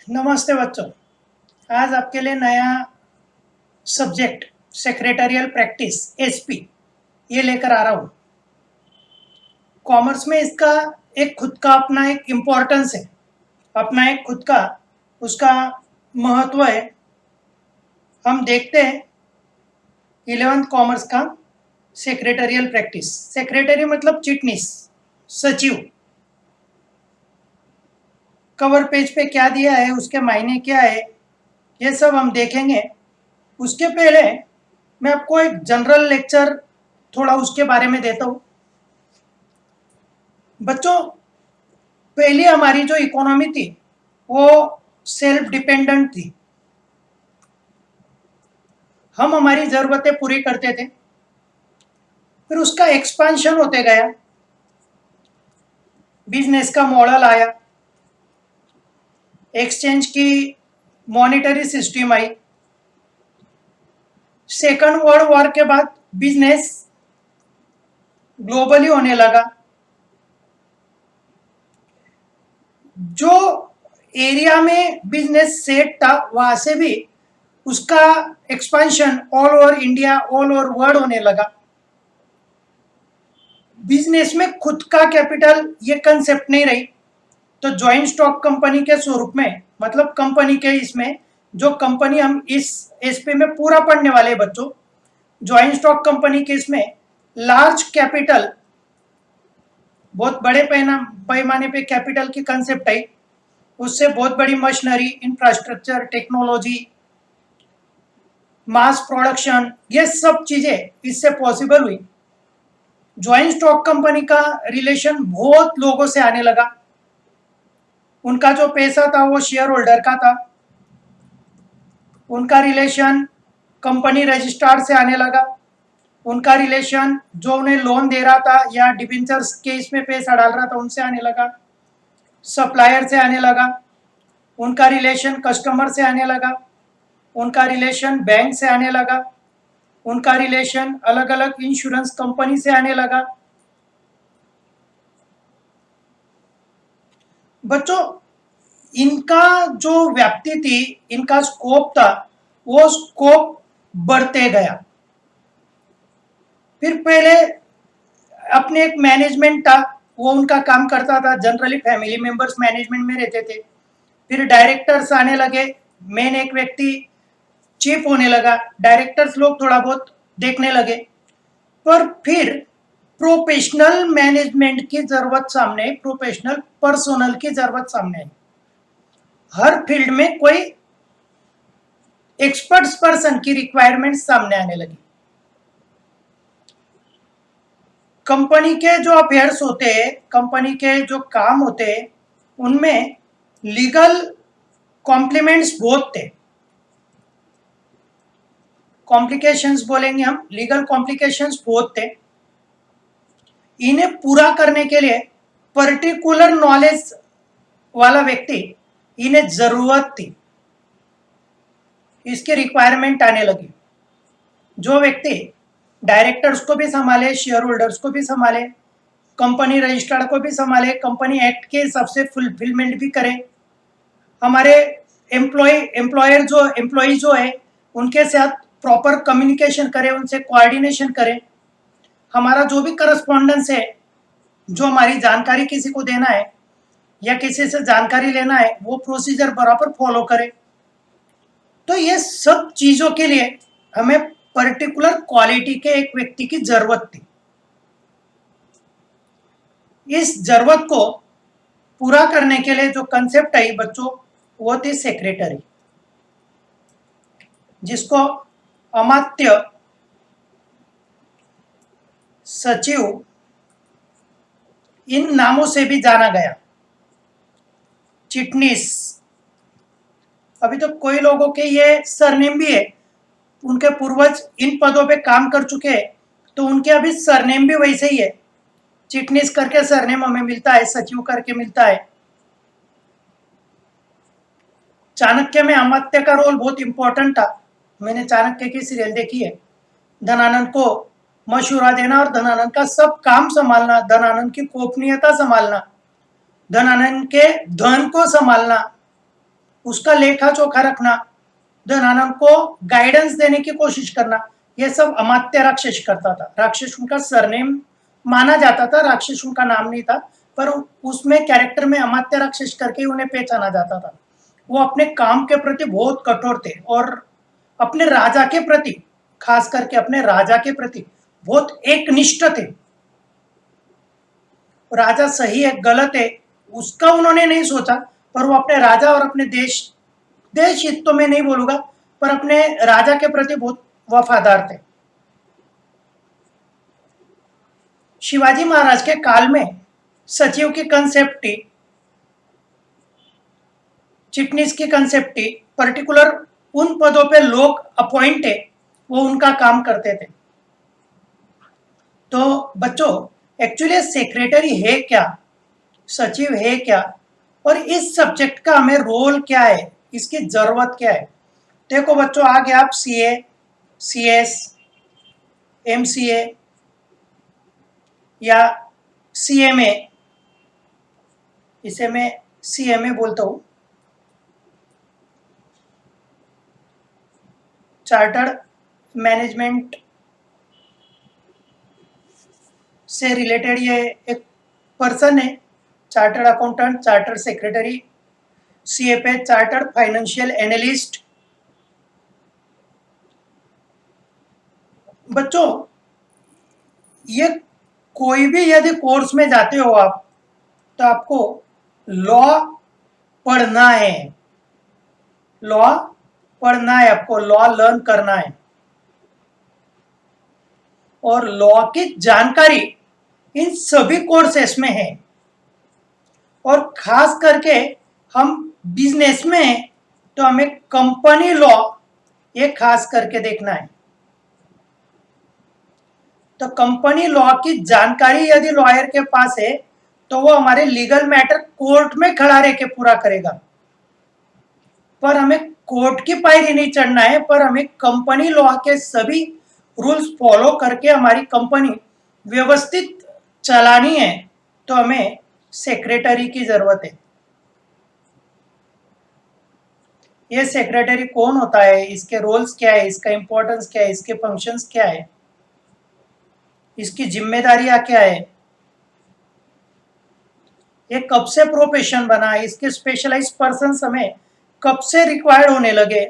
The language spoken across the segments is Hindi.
नमस्ते बच्चों। आज आपके लिए नया सब्जेक्ट सेक्रेटरियल प्रैक्टिस एसपी ये लेकर आ रहा हूँ। कॉमर्स में इसका एक खुद का अपना एक इम्पोर्टेंस है, अपना एक खुद का उसका महत्व है। हम देखते हैं 11th कॉमर्स का सेक्रेटरियल प्रैक्टिस। सेक्रेटरी मतलब चिटनीस, सचिव। कवर पेज पे क्या दिया है, उसके मायने क्या है, ये सब हम देखेंगे। उसके पहले मैं आपको एक जनरल लेक्चर थोड़ा उसके बारे में देता हूँ। बच्चों, पहले हमारी जो इकोनॉमी थी वो सेल्फ डिपेंडेंट थी। हम हमारी ज़रूरतें पूरी करते थे, फिर उसका एक्सपेंशन होते गया, बिजनेस का मॉडल आया, एक्सचेंज की मॉनेटरी सिस्टम आई। सेकंड वर्ल्ड वॉर के बाद बिजनेस ग्लोबली होने लगा। जो एरिया में बिजनेस सेट था वहां से भी उसका expansion all over India, all over world होने लगा। बिजनेस में खुद का कैपिटल ये कंसेप्ट नहीं रही, तो ज्वाइंट स्टॉक कंपनी के स्वरूप में, मतलब कंपनी के इसमें जो कंपनी हम इस एसपी में पूरा पढ़ने वाले बच्चों, ज्वाइंट स्टॉक कंपनी के इसमें लार्ज कैपिटल, बहुत बड़े पैमाने पे कैपिटल की कंसेप्ट आई। उससे बहुत बड़ी machinery, infrastructure, technology, mass production, ये सब चीजें इससे पॉसिबल हुई। ज्वाइंट स्टॉक कंपनी का रिलेशन बहुत लोगों से आने लगा। उनका जो पैसा था वो शेयर होल्डर का था। उनका रिलेशन कंपनी रजिस्ट्रार से आने लगा। उनका रिलेशन जो उन्हें लोन दे रहा था या डिबेंचर्स के इसमें पैसा डाल रहा था उनसे आने लगा। सप्लायर से आने लगा। उनका रिलेशन कस्टमर से आने लगा। उनका रिलेशन बैंक से आने लगा। उनका रिलेशन अलग अलग इंश्योरेंस कंपनी से आने लगा। बच्चों, इनका जो व्याप्ति थी, इनका स्कोप था, वो स्कोप बढ़ते गया। फिर पहले अपने एक मैनेजमेंट था, वो उनका काम करता था। जनरली फैमिली मेंबर्स मैनेजमेंट में रहते थे। फिर डायरेक्टर्स आने लगे। मेन एक व्यक्ति चीफ होने लगा। डायरेक्टर्स लोग थोड़ा बहुत देखने लगे। पर फिर प्रोफेशनल मैनेजमेंट की जरूरत सामने आई, प्रोफेशनल पर्सोनल की जरूरत सामने आई। हर फील्ड में कोई एक्सपर्ट्स पर्सन की रिक्वायरमेंट सामने आने लगी। कंपनी के जो अफेयर्स होते हैं, कंपनी के जो काम होते हैं, उनमें लीगल कॉम्प्लीमेंट्स बहुत थे। कॉम्प्लिकेशंस बोलेंगे हम, लीगल कॉम्प्लिकेशंस बहुत थे। इन्हें पूरा करने के लिए पर्टिकुलर नॉलेज वाला व्यक्ति इन्हें जरूरत थी, इसकी रिक्वायरमेंट आने लगी। जो व्यक्ति डायरेक्टर्स को भी संभाले, शेयर होल्डर्स को भी संभाले, कंपनी रजिस्ट्रार को भी संभाले, कंपनी एक्ट के हिसाब से फुलफिलमेंट भी करे, हमारे एम्प्लॉय जो है उनके साथ प्रॉपर कम्युनिकेशन करे, उनसे कोऑर्डिनेशन करे, हमारा जो भी करस्पॉन्डेंस है, जो हमारी जानकारी किसी को देना है या किसी से जानकारी लेना है, वो प्रोसीजर बराबर फॉलो करे। तो ये सब चीजों के लिए हमें पर्टिकुलर क्वालिटी के एक व्यक्ति की जरूरत थी। इस जरूरत को पूरा करने के लिए जो कंसेप्ट आई बच्चों, वो थी सेक्रेटरी, जिसको अमात्य, सचिव, इन नामों से भी जाना गया। चिटनीस, अभी तो कोई लोगों के ये सरनेम भी है, उनके पूर्वज इन पदों पे काम कर चुके हैं, तो उनके अभी सरनेम भी वैसे ही है। चिटनीस करके सरनेम हमें मिलता है, सचिव करके मिलता है। चाणक्य में अमात्य का रोल बहुत इंपॉर्टेंट था। मैंने चाणक्य की सीरियल देखी है। धनानंद को मशूरा देना और धनानंद का सब काम संभालना, धनानंद की गोपनीयता संभालना, धनानंद के धन को संभालना, उसका लेखा चोखा रखना, धनानंद को गाइडेंस देने की कोशिश करना, ये सब अमात्य राक्षस करता था। राक्षस उनका सरनेम माना जाता था, राक्षस उनका नाम नहीं था, पर उसमें कैरेक्टर में अमात्य राक्षस करके उन्हें पहचाना जाता था। वो अपने काम के प्रति बहुत कठोर थे और अपने राजा के प्रति, खास करके अपने राजा के प्रति बहुत एकनिष्ठ थे। राजा सही है गलत है उसका उन्होंने नहीं सोचा, पर वो अपने राजा और अपने देश हित तो मैं नहीं बोलूंगा, पर अपने राजा के प्रति बहुत वफादार थे। शिवाजी महाराज के काल में सचिव की कंसेप्ट थी, चिटनीस की कंसेप्ट थी, पर्टिकुलर उन पदों पे लोग अपॉइंट है, वो उनका काम करते थे। तो बच्चों एक्चुअली सेक्रेटरी है क्या, सचिव है क्या, और इस सब्जेक्ट का हमें रोल क्या है, इसकी जरूरत क्या है। देखो बच्चों आगे आप सीए, सीएस, एमसीए या सीएमए, इसे मैं सीएमए बोलता हूं, चार्टर्ड मैनेजमेंट से रिलेटेड ये एक पर्सन है, chartered accountant, chartered secretary, CFA chartered financial analyst. बच्चों ये कोई भी यदि कोर्स में जाते हो आप, तो आपको लॉ पढ़ना है, लॉ पढ़ना है, आपको लॉ लर्न करना है, और लॉ की जानकारी इन सभी कोर्सेस में है। और खास करके हम बिजनेस में हैं तो हमें कंपनी लॉ ये खास करके देखना है। तो कंपनी लॉ की जानकारी यदि लॉयर के पास है तो वो हमारे लीगल मैटर कोर्ट में खड़ा रह के पूरा करेगा, पर हमें कोर्ट की पायरी नहीं चढ़ना है, पर हमें कंपनी लॉ के सभी रूल्स फॉलो करके हमारी कंपनी व्यवस्थित चलानी है। तो हमें सेक्रेटरी की जरूरत है। ये सेक्रेटरी कौन होता है, इसके रोल्स क्या है, इसका इंपॉर्टेंस क्या है, इसके फंक्शंस क्या है, इसकी जिम्मेदारियां क्या है, ये कब से प्रोफेशन बना, इसके स्पेशलाइज्ड पर्सन हमें कब से रिक्वायर्ड होने लगे,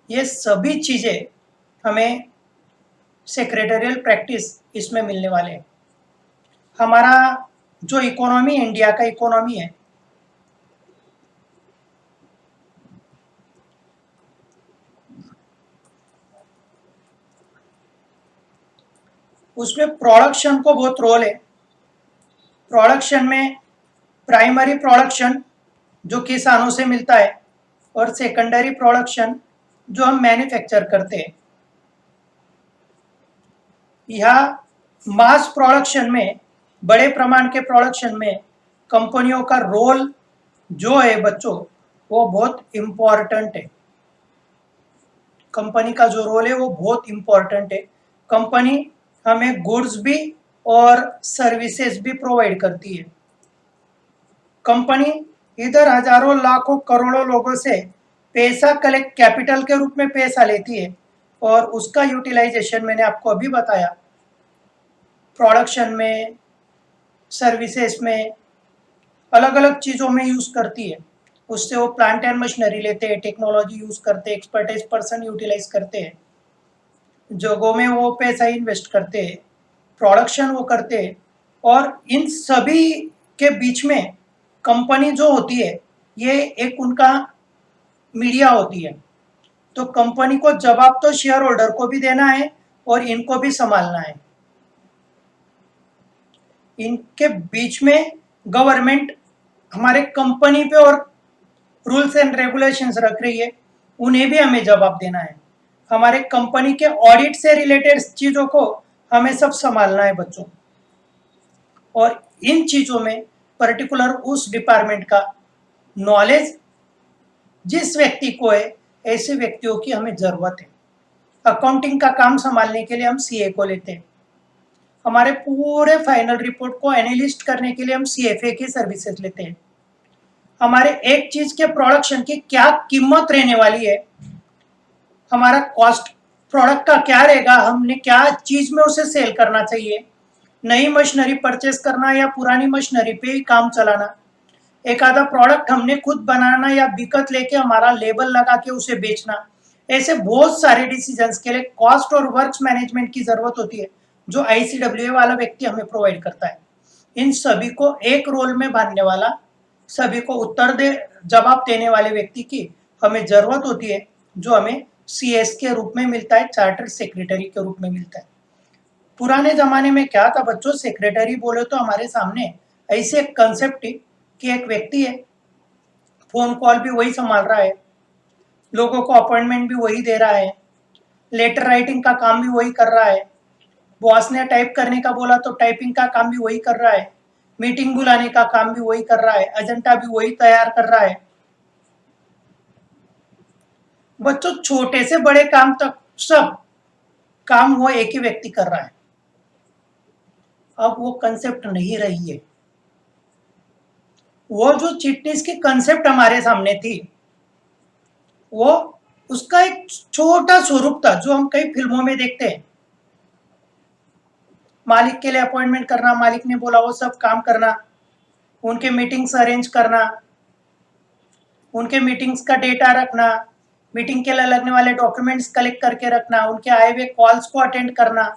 ये सभी चीजें हमें सेक्रेटरियल प्रैक्टिस इसमें मिलने वाले हैं। हमारा जो इकोनॉमी, इंडिया का इकोनॉमी है, उसमें प्रोडक्शन को बहुत रोल है। प्रोडक्शन में प्राइमरी प्रोडक्शन जो किसानों से मिलता है, और सेकेंडरी प्रोडक्शन जो हम मैन्युफैक्चर करते हैं। यह मास प्रोडक्शन में, बड़े प्रमाण के प्रोडक्शन में कंपनियों का रोल जो है बच्चों वो बहुत इम्पोर्टेंट है। कंपनी का जो रोल है वो बहुत इम्पोर्टेंट है। कंपनी हमें गुड्स भी और सर्विसेज भी प्रोवाइड करती है। कंपनी इधर हजारों लाखों करोड़ों लोगों से पैसा कलेक्ट, कैपिटल के रूप में पैसा लेती है, और उसका यूटिलाइजेशन मैंने आपको अभी बताया, प्रोडक्शन में, सर्विसेज में, अलग अलग चीज़ों में यूज़ करती है। उससे वो प्लांट एंड मशीनरी लेते हैं, टेक्नोलॉजी यूज़ करते हैं, एक्सपर्टाइज पर्सन यूटिलाइज करते हैं, जगहों में वो पैसा इन्वेस्ट करते हैं, प्रोडक्शन वो करते हैं, और इन सभी के बीच में कंपनी जो होती है ये एक उनका मीडिया होती है। तो कंपनी को जवाब तो शेयर होल्डर को भी देना है और इनको भी संभालना है। इनके बीच में गवर्नमेंट हमारे कंपनी पे और रूल्स एंड रेगुलेशंस रख रही है, उन्हें भी हमें जवाब देना है। हमारे कंपनी के ऑडिट से रिलेटेड चीज़ों को हमें सब संभालना है बच्चों, और इन चीज़ों में पर्टिकुलर उस डिपार्टमेंट का नॉलेज जिस व्यक्ति को है, ऐसे व्यक्तियों की हमें ज़रूरत है। अकाउंटिंग का काम संभालने के लिए हम सीए को लेते हैं। हमारे पूरे फाइनल रिपोर्ट को एनालिस्ट करने के लिए हम सीएफए की सर्विसेज लेते हैं। हमारे एक चीज के प्रोडक्शन की क्या कीमत रहने वाली है, हमारा कॉस्ट प्रोडक्ट का क्या रहेगा, हमने क्या चीज में उसे सेल करना चाहिए, नई मशीनरी परचेस करना या पुरानी मशीनरी पे ही काम चलाना, एक आधा प्रोडक्ट हमने खुद बनाना या बिकत लेके हमारा लेबल लगा के उसे बेचना। ऐसे बहुत सारे डिसीजंस के लिए कॉस्ट और वर्क्स मैनेजमेंट की जरूरत होती है, जो आईसीडब्ल्यूए वाला व्यक्ति हमें प्रोवाइड करता है। इन सभी को एक रोल में बांधने वाला, सभी को जवाब देने वाले व्यक्ति की हमें जरूरत होती है, जो हमें सीएस के रूप में मिलता है, चार्टर सेक्रेटरी के रूप में मिलता है। पुराने जमाने में क्या था बच्चों, सेक्रेटरी बोले तो हमारे सामने ऐसे एक कंसेप्ट थी कि एक व्यक्ति है, फोन कॉल भी वही संभाल रहा है, लोगों को अपॉइंटमेंट भी वही दे रहा है, लेटर राइटिंग का काम भी वही कर रहा है, बॉस ने टाइप करने का बोला तो टाइपिंग का काम भी वही कर रहा है, मीटिंग बुलाने का काम भी वही कर रहा है, एजेंडा भी वही तैयार कर रहा है। बच्चों छोटे से बड़े काम तक सब काम वो एक ही व्यक्ति कर रहा है। अब वो कंसेप्ट नहीं रही है। वो जो चिटनीस की कंसेप्ट हमारे सामने थी, वो उसका एक छोटा स्वरूप था जो हम कई फिल्मों में देखते हैं। मालिक के लिए अपॉइंटमेंट करना, मालिक ने बोला वो सब काम करना, उनके मीटिंग्स अरेंज करना, उनके मीटिंग्स का डेटा रखना, मीटिंग के लिए लगने वाले डॉक्यूमेंट्स कलेक्ट करके रखना, उनके आए हुए कॉल्स को अटेंड करना,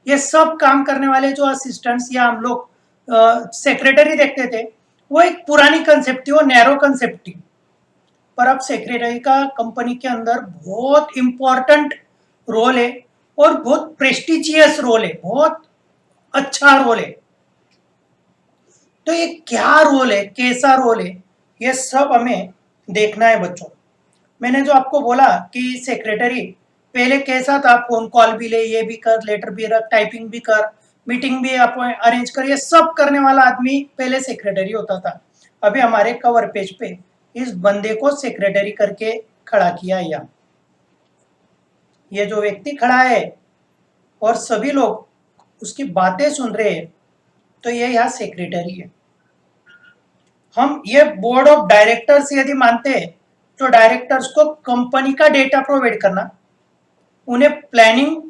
ये सब काम करने वाले जो असिस्टेंट्स या हम लोग सेक्रेटरी देखते थे, वो एक पुरानी कंसेप्ट थी, वो नैरो कंसेप्ट थी। पर अब सेक्रेटरी का कंपनी के अंदर बहुत इंपॉर्टेंट रोल है और बहुत प्रेस्टिजियस रोल है, बहुत अच्छा रोल है। तो ये क्या रोल है, कैसा रोल है, ये सब हमें देखना है बच्चों। मैंने जो आपको बोला कि सेक्रेटरी पहले कैसा था, फोन कॉल भी ले, ये भी कर, लेटर भी रख, टाइपिंग भी कर, मीटिंग भी अरेंज कर, ये सब करने वाला आदमी पहले सेक्रेटरी होता था। अभी हमारे कवर पेज पे इस बंदे को सेक्रेटरी करके खड़ा किया यहाँ। ये जो व्यक्ति खड़ा है और सभी लोग उसकी बातें सुन रहे हैं, तो ये यहाँ सेक्रेटरी है। हम ये बोर्ड ऑफ डायरेक्टर्स यदि मानते हैं, तो डायरेक्टर्स को कंपनी का डेटा प्रोवाइड करना, उन्हें प्लानिंग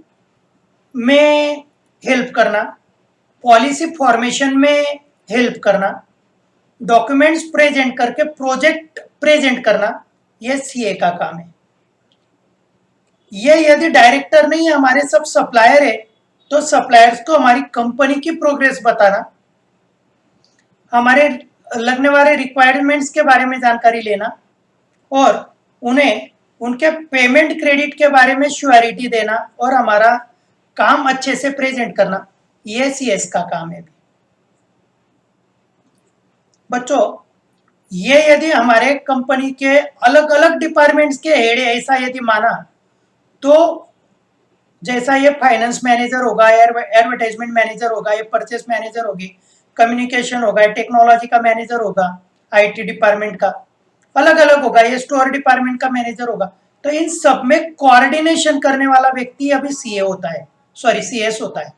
में हेल्प करना, पॉलिसी फॉर्मेशन में हेल्प करना, डॉक्यूमेंट्स प्रेजेंट करके प्रोजेक्ट प्रेजेंट करना, ये सीए का काम है। ये यदि डायरेक्टर नहीं है, हमारे सब सप्लायर है, तो सप्लायर्स को हमारी कंपनी की प्रोग्रेस बताना, हमारे लगने वाले रिक्वायरमेंट्स के बारे में जानकारी लेना और उन्हें उनके पेमेंट क्रेडिट के बारे में श्योरिटी देना और हमारा काम अच्छे से प्रेजेंट करना, ये सीएस का काम है। बच्चों ये यदि हमारे कंपनी के अलग अलग डिपार्टमेंट्स के हेड ऐसा यदि माना, तो जैसा ये फाइनेंस मैनेजर होगा, एडवर्टाइजमेंट मैनेजर होगा, ये परचेस मैनेजर होगी, कम्युनिकेशन होगा, टेक्नोलॉजी का मैनेजर होगा, आईटी डिपार्टमेंट का अलग अलग होगा, ये स्टोर डिपार्टमेंट का मैनेजर होगा, तो इन सब में कोऑर्डिनेशन करने वाला व्यक्ति अभी सीए होता है, सॉरी सीएस होता है,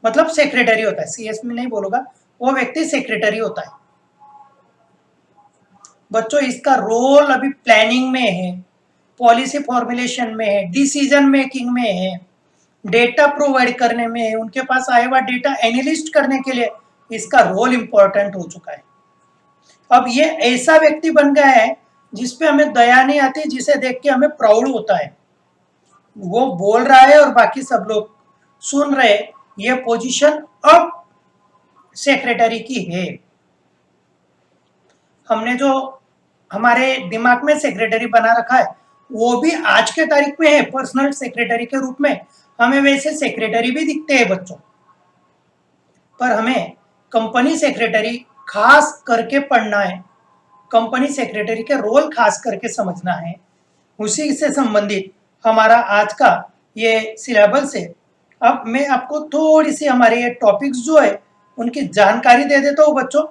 मतलब सेक्रेटरी होता है, सीएस में नहीं बोलूंगा, वो व्यक्ति सेक्रेटरी होता है। बच्चों इसका रोल अभी प्लानिंग में है, पॉलिसी फॉर्मुलेशन में है, डिसीजन मेकिंग में है, डेटा प्रोवाइड करने में है, उनके पास आया हुआ डेटा एनालिस्ट करने के लिए इसका रोल इंपॉर्टेंट हो चुका है। अब ये ऐसा व्यक्ति बन गया है जिसपे हमें दया नहीं आती, जिसे देख के हमें प्राउड होता है। वो बोल रहा है और बाकी सब लोग सुन रहे, ये पोजीशन अब सेक्रेटरी की है। हमने जो हमारे दिमाग में सेक्रेटरी बना रखा है, वो भी आज के तारीख में है पर्सनल सेक्रेटरी के रूप में, हमें वैसे सेक्रेटरी भी दिखते हैं बच्चों, पर हमें कंपनी सेक्रेटरी खास करके पढ़ना है, कंपनी सेक्रेटरी के रोल खास करके समझना है, उसी से संबंधित हमारा आज का ये सिलेबस है। अब मैं आपको थोड़ी सी हमारे ये टॉपिक्स जो है उनकी जानकारी दे देता हूँ बच्चों।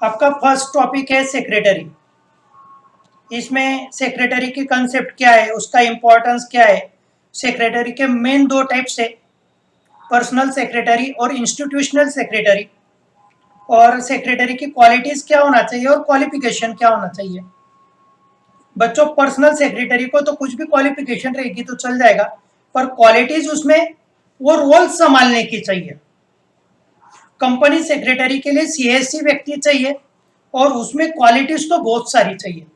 आपका फर्स्ट टॉपिक है सेक्रेटरी। इसमें सेक्रेटरी की कंसेप्ट क्या है, उसका इंपॉर्टेंस क्या है, सेक्रेटरी के मेन दो टाइप्स है, पर्सनल सेक्रेटरी और इंस्टीट्यूशनल सेक्रेटरी। और सेक्रेटरी की क्वालिटीज क्या होना चाहिए और क्वालिफिकेशन क्या होना चाहिए। बच्चों पर्सनल सेक्रेटरी को तो कुछ भी क्वालिफिकेशन रहेगी तो चल जाएगा, पर क्वालिटीज उसमें वो रोल संभालने की चाहिए। कंपनी सेक्रेटरी के लिए सीएससी व्यक्ति चाहिए और उसमें क्वालिटीज तो बहुत सारी चाहिए,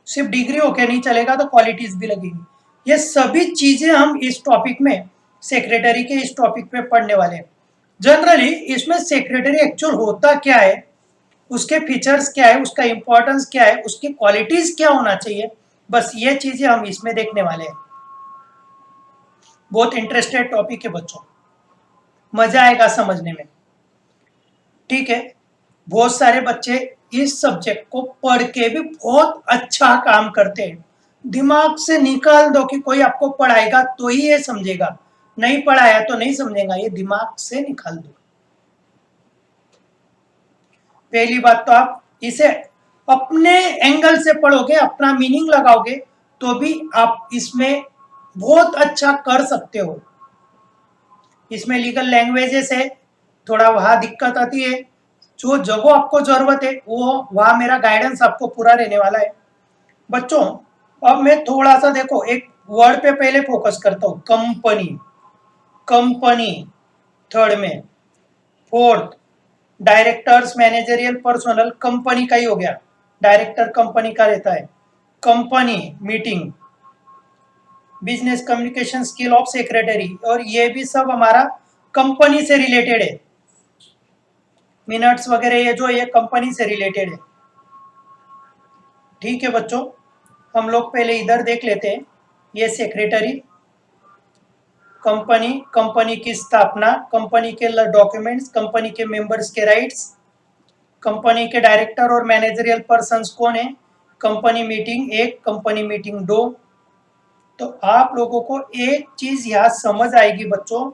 सिर्फ डिग्री होके नहीं चलेगा, तो क्वालिटीज भी लगेगी। ये सभी चीजें हम इस टॉपिक में, सेक्रेटरी के इस टॉपिक पे पढ़ने वाले हैं। जनरली इसमें सेक्रेटरी एक्चुअल होता क्या है, उसके फीचर्स क्या है, उसका इंपॉर्टेंस क्या है, उसकी क्वालिटीज क्या होना चाहिए, बस ये चीजें हम इसमें देखने वाले हैं। बहुत इंटरेस्टेड टॉपिक है बच्चों, मजा आएगा समझने में। ठीक है, बहुत सारे बच्चे इस सब्जेक्ट को पढ़ के भी बहुत अच्छा काम करते हैं। दिमाग से निकाल दो कि कोई आपको पढ़ाएगा तो ही ये समझेगा, नहीं पढ़ाया तो नहीं समझेगा, ये दिमाग से निकाल दो। पहली बात तो आप इसे अपने एंगल से पढ़ोगे, अपना मीनिंग लगाओगे तो भी आप इसमें बहुत अच्छा कर सकते हो। इसमें लीगल लैंग्वेजेस है, थोड़ा वहां दिक्कत आती है, जो जगह आपको जरूरत है वो वहां मेरा गाइडेंस आपको पूरा रहने वाला है। बच्चों अब मैं थोड़ा सा देखो एक वर्ड पे पहले फोकस करता हूं, कंपनी। कंपनी थर्ड में, fourth directors managerial personal, company का ही हो गया, डायरेक्टर कंपनी का रहता है। Company meeting, business communication skill of secretary, और ये भी सब हमारा कंपनी से रिलेटेड है। मिनट्स वगैरह ये जो ये कंपनी से रिलेटेड है। ठीक है बच्चों, हम लोग पहले इधर देख लेते हैं। ये सेक्रेटरी, कंपनी, कंपनी की स्थापना, कंपनी के डॉक्यूमेंट्स, कंपनी के मेंबर्स के राइट्स, कंपनी के डायरेक्टर और मैनेजरियल पर्सन्स कौन है, कंपनी मीटिंग एक, कंपनी मीटिंग दो। तो आप लोगों को एक चीज यहां समझ आएगी बच्चों,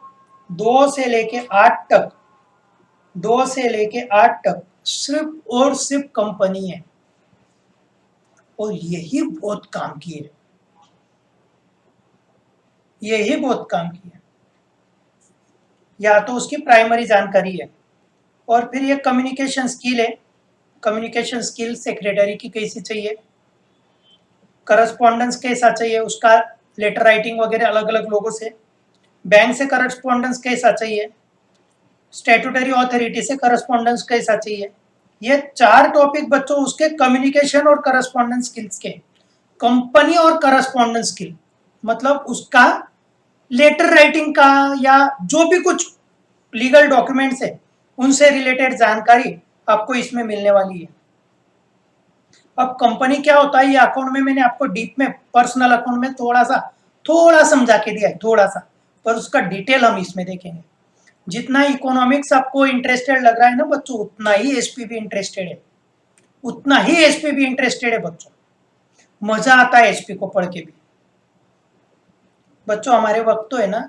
2 से लेके 8 तक, 2 से लेके 8 तक सिर्फ और सिर्फ कंपनी है, और यही बहुत काम की है, यही बहुत काम की है। या तो उसकी प्राइमरी जानकारी है, और फिर ये कम्युनिकेशन स्किल है। कम्युनिकेशन स्किल सेक्रेटरी की कैसी चाहिए, करस्पॉन्डेंस कैसा चाहिए उसका, लेटर राइटिंग वगैरह अलग अलग लोगों से, बैंक से करस्पॉन्डेंस कैसा चाहिए, स्टैट्यूटरी अथॉरिटी से करस्पॉन्डेंस कैसा चाहिए। ये 4 टॉपिक बच्चों उसके कम्युनिकेशन और करस्पॉन्डेंस स्किल्स के। कंपनी और करस्पॉन्डेंस स्किल मतलब उसका लेटर राइटिंग का या जो भी कुछ लीगल डॉक्यूमेंट्स है उनसे रिलेटेड जानकारी आपको इसमें मिलने वाली है। अब कंपनी क्या होता है, ये अकाउंट में मैंने आपको डीप में पर्सनल अकाउंट में थोड़ा समझा के दिया है, थोड़ा सा, पर उसका डिटेल हम इसमें देखेंगे। जितना इकोनॉमिक्स आपको इंटरेस्टेड लग रहा है ना बच्चों, उतना ही एसपी भी इंटरेस्टेड है, उतना ही एसपी भी इंटरेस्टेड है बच्चों। मजा आता है एसपी को पढ़ के भी। बच्चों हमारे वक्त तो है ना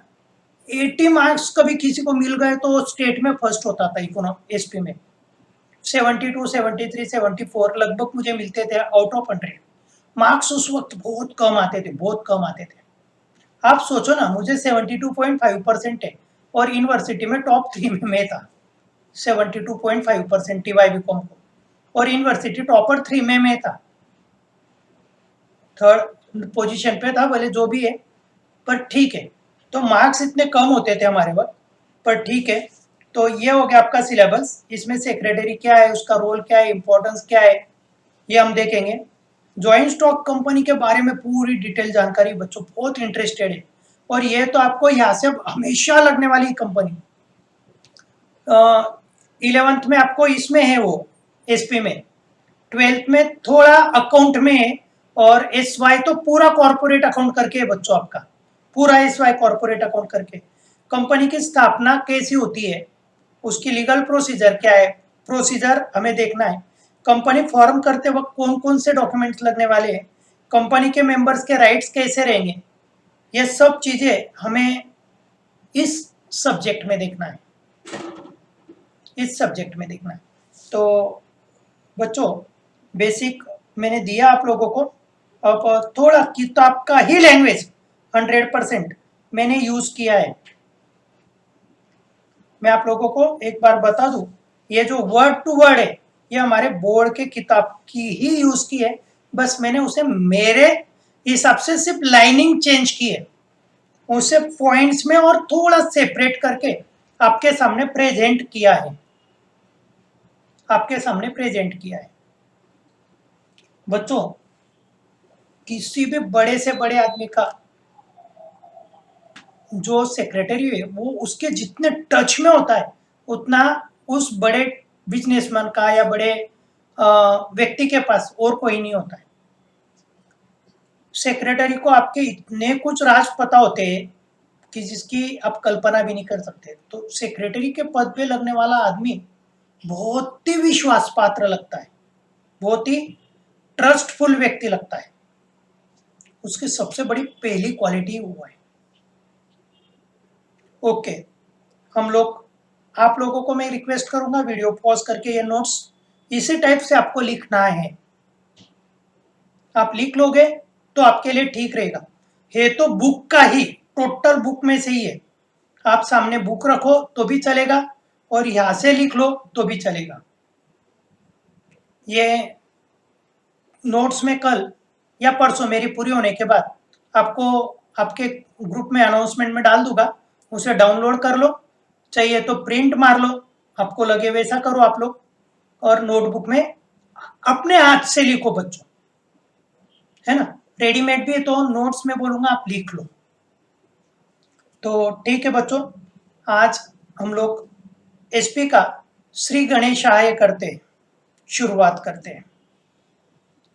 80 मार्क्स कभी किसी को मिल गए तो स्टेट में फर्स्ट होता था इकोनॉमिक एसपी में, 72, 73, 74 लगभग मुझे मिलते थे आउट ऑफ 100 मार्क्स। उस वक्त बहुत कम आते थे, बहुत कम आते थे। आप सोचो ना, मुझे 72.5% है और यूनिवर्सिटी में टॉप 3 में मैं था, 72.5% टीवाई बीकॉम को, और यूनिवर्सिटी टॉपर 3 में मैं था, थर्ड पोजीशन पे था, भले जो भी है, पर ठीक है। तो मार्क्स इतने कम होते थे हमारे वक्त, पर ठीक है। तो ये हो गया आपका सिलेबस, इसमें सेक्रेटरी क्या है, उसका रोल क्या है, इंपॉर्टेंस क्या है, ये हम देखेंगे। ज्वाइंट स्टॉक कंपनी के बारे में पूरी डिटेल जानकारी बच्चों बहुत इंटरेस्टेड है, और ये तो आपको यहाँ से हमेशा लगने वाली कंपनी। 11th में आपको इसमें है वो एसपी में, 12th में थोड़ा अकाउंट में है, और एसवाई तो पूरा कॉर्पोरेट अकाउंट करके है बच्चों, आपका पूरा एसवाई कॉर्पोरेट अकाउंट करके। कंपनी की स्थापना कैसी होती है, उसकी लीगल प्रोसीजर क्या है, प्रोसीजर हमें देखना है। कंपनी फॉर्म करते वक्त कौन कौन से डॉक्यूमेंट्स लगने वाले हैं, कंपनी के मेंबर्स के राइट्स कैसे रहेंगे, ये सब चीजें हमें इस सब्जेक्ट में देखना है, इस सब्जेक्ट में देखना है। तो बच्चों बेसिक मैंने दिया आप लोगों को, अब थोड़ा किताब का ही लैंग्वेज 100% मैंने यूज किया है। मैं आप लोगों को एक बार बता दूं, ये जो वर्ड टू वर्ड है ये हमारे बोर्ड के किताब की ही यूज की है, बस मैंने उसे मेरे हिसाब से सिर्फ लाइनिंग चेंज की है, उसे पॉइंट्स में और थोड़ा सेपरेट करके आपके सामने प्रेजेंट किया है, आपके सामने प्रेजेंट किया है। बच्चों, किसी भी बड़े से बड़े आदमी का जो सेक्रेटरी है वो उसके जितने टच में होता है उतना उस बड़े बिजनेसमैन का या बड़े व्यक्ति के पास और कोई नहीं होता है। सेक्रेटरी को आपके इतने कुछ राज पता होते हैं कि जिसकी आप कल्पना भी नहीं कर सकते। तो सेक्रेटरी के पद पे लगने वाला आदमी बहुत ही विश्वास पात्र लगता है, बहुत ही ट्रस्टफुल व्यक्ति लगता है। उसकी सबसे बड़ी पहली क्वालिटी वो है। ओके, हम लोग, आप लोगों को मैं रिक्वेस्ट करूंगा वीडियो पॉज करके ये नोट्स इसी टाइप से आपको लिखना है। आप लिख लोगे तो आपके लिए ठीक रहेगा। है तो बुक का ही, टोटल बुक में से ही है। आप सामने बुक रखो तो भी चलेगा और यहां से लिख लो तो भी चलेगा। ये नोट्स में कल या परसों मेरी पूरी होने के बाद आपको आपके ग्रुप में अनाउंसमेंट में डाल दूंगा, उसे डाउनलोड कर लो, चाहिए तो प्रिंट मार लो, आपको लगे वैसा करो आप लोग, और नोटबुक में अपने हाथ से लिखो बच्चों, है ना। रेडीमेड भी है तो नोट्स में बोलूंगा आप लिख लो। तो ठीक है बच्चों, आज हम लोग एसपी का श्री गणेशाय करते शुरुआत करते हैं।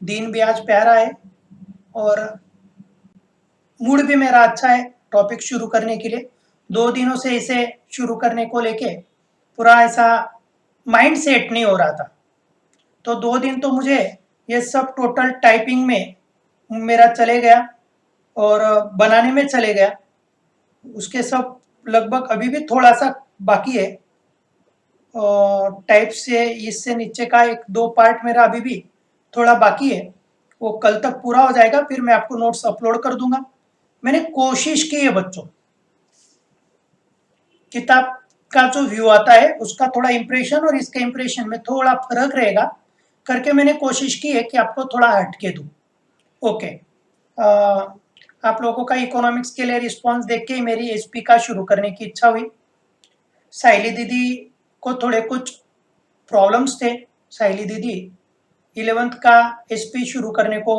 दिन भी आज प्यारा है और मूड भी मेरा अच्छा है टॉपिक शुरू करने के लिए। 2 दिनों से इसे शुरू करने को लेके पूरा ऐसा माइंड सेट नहीं हो रहा था, तो 2 दिन तो मुझे ये सब टोटल टाइपिंग में मेरा चले गया और बनाने में चले गया। उसके सब लगभग अभी भी थोड़ा सा बाकी है, और टाइप से इससे नीचे का 1-2 पार्ट मेरा अभी भी थोड़ा बाकी है, वो कल तक पूरा हो जाएगा, फिर मैं आपको नोट्स अपलोड कर दूंगा। मैंने कोशिश की है बच्चों, किताब का जो व्यू आता है उसका थोड़ा इंप्रेशन और इसके इंप्रेशन में थोड़ा फर्क रहेगा करके मैंने कोशिश की है कि आपको थोड़ा हटके दूं। ओके, आप लोगों का इकोनॉमिक्स के लिए रिस्पांस देख के ही मेरी एसपी का शुरू करने की इच्छा हुई। साइली दीदी को थोड़े कुछ प्रॉब्लम्स थे। साइली दीदी 11th का एसपी शुरू करने को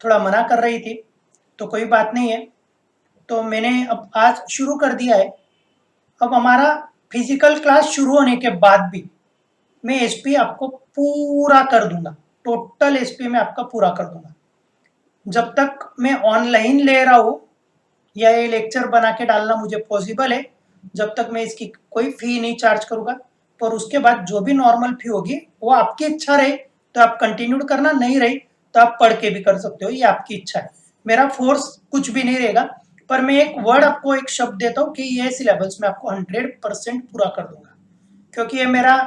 थोड़ा मना कर रही थी, तो कोई बात नहीं है, तो मैंने अब आज शुरू कर दिया है। अब हमारा फिजिकल क्लास शुरू होने के बाद भी मैं एसपी आपको पूरा कर दूंगा, टोटल एसपी में आपका पूरा कर दूंगा। जब तक मैं ऑनलाइन ले रहा हूँ या ये लेक्चर बना के डालना मुझे पॉसिबल है, जब तक मैं इसकी कोई फी नहीं चार्ज करूंगा। पर उसके बाद जो भी नॉर्मल फी होगी वो आपकी इच्छा रहे तो आप कंटिन्यू करना, नहीं रही तो आप पढ़ के भी कर सकते हो, ये आपकी इच्छा है। मेरा फोर्स कुछ भी नहीं रहेगा, पर मैं एक वर्ड आपको, एक शब्द देता हूँ कि ये सिलेबस में आपको 100% पूरा कर दूंगा, क्योंकि ये मेरा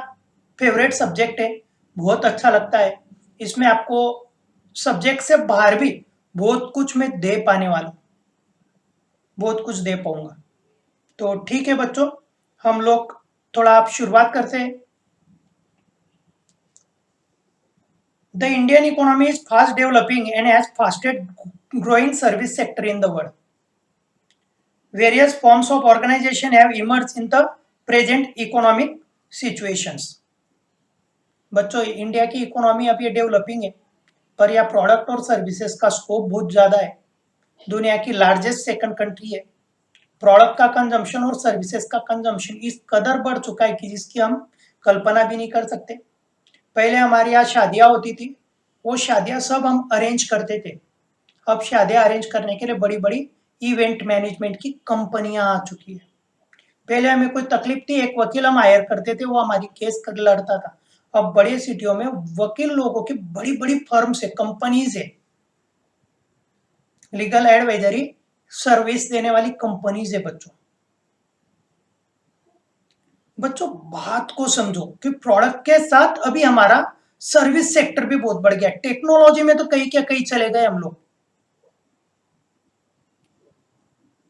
फेवरेट सब्जेक्ट है, बहुत अच्छा लगता है। इसमें आपको सब्जेक्ट से बाहर भी बहुत कुछ मैं दे पाने वाला हूँ, बहुत कुछ दे पाऊंगा। तो ठीक है बच्चों, हम लोग थोड़ा आप शुरुआत करते हैं। The Indian economy is fast developing and has fastest growing service sector in the world. Various forms of organization have emerged in the present economic situations. बच्चों, इंडिया की इकोनॉमी अब ये डेवलपिंग है, पर यह प्रोडक्ट और सर्विसेज का स्कोप बहुत ज्यादा है। दुनिया की लार्जेस्ट सेकंड कंट्री है। प्रोडक्ट का कंजम्पशन और सर्विसेज का कंजम्पशन इस कदर बढ़ चुका है कि जिसकी हम कल्पना भी नहीं कर सकते। पहले हमारे यहाँ शादियां होती थी, वो शादियां सब हम अरेंज करते थे। अब शादियां अरेंज करने के लिए बड़ी बड़ी इवेंट मैनेजमेंट की कंपनियां आ चुकी है। पहले हमें कोई तकलीफ थी, एक वकील हम हायर करते थे, वो हमारी केस कर लड़ता था। अब बड़े सिटियों में वकील लोगों की बड़ी बड़ी फर्म्स है, कंपनीज है, लीगल एडवाइजरी सर्विस देने वाली कंपनीज है। बच्चों बात को समझो कि प्रोडक्ट के साथ अभी हमारा सर्विस सेक्टर भी बहुत बढ़ गया। टेक्नोलॉजी में तो कहीं क्या कहीं चले गए हम लोग।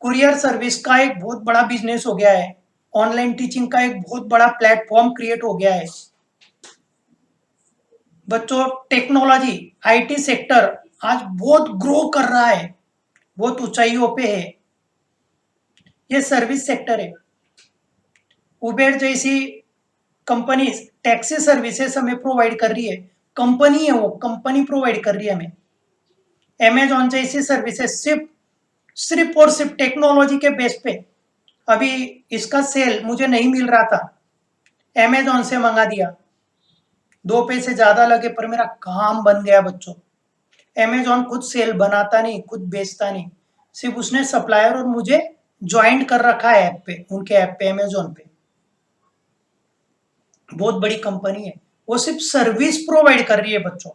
कुरियर सर्विस का एक बहुत बड़ा बिजनेस हो गया है, ऑनलाइन टीचिंग का एक बहुत बड़ा प्लेटफॉर्म क्रिएट हो गया है। बच्चों टेक्नोलॉजी आईटी सेक्टर आज बहुत ग्रो कर रहा है, बहुत ऊंचाइयों पे है। ये सर्विस सेक्टर है। उबेर जैसी कंपनीज टैक्सी सर्विसेज हमें प्रोवाइड कर रही है, कंपनी है वो, कंपनी प्रोवाइड कर रही है हमें। अमेजॉन जैसी सर्विसेज सिर्फ और सिर्फ टेक्नोलॉजी के बेस पे। अभी इसका सेल मुझे नहीं मिल रहा था, अमेजॉन से मंगा दिया, 2 पैसे ज्यादा लगे पर मेरा काम बन गया बच्चों। अमेजॉन खुद सेल बनाता नहीं, खुद बेचता नहीं, सिर्फ उसने सप्लायर और मुझे ज्वाइंट कर रखा है ऐप पे, उनके ऐप पे, अमेजॉन पे। बहुत बड़ी कंपनी है, वो सिर्फ सर्विस प्रोवाइड कर रही है बच्चों।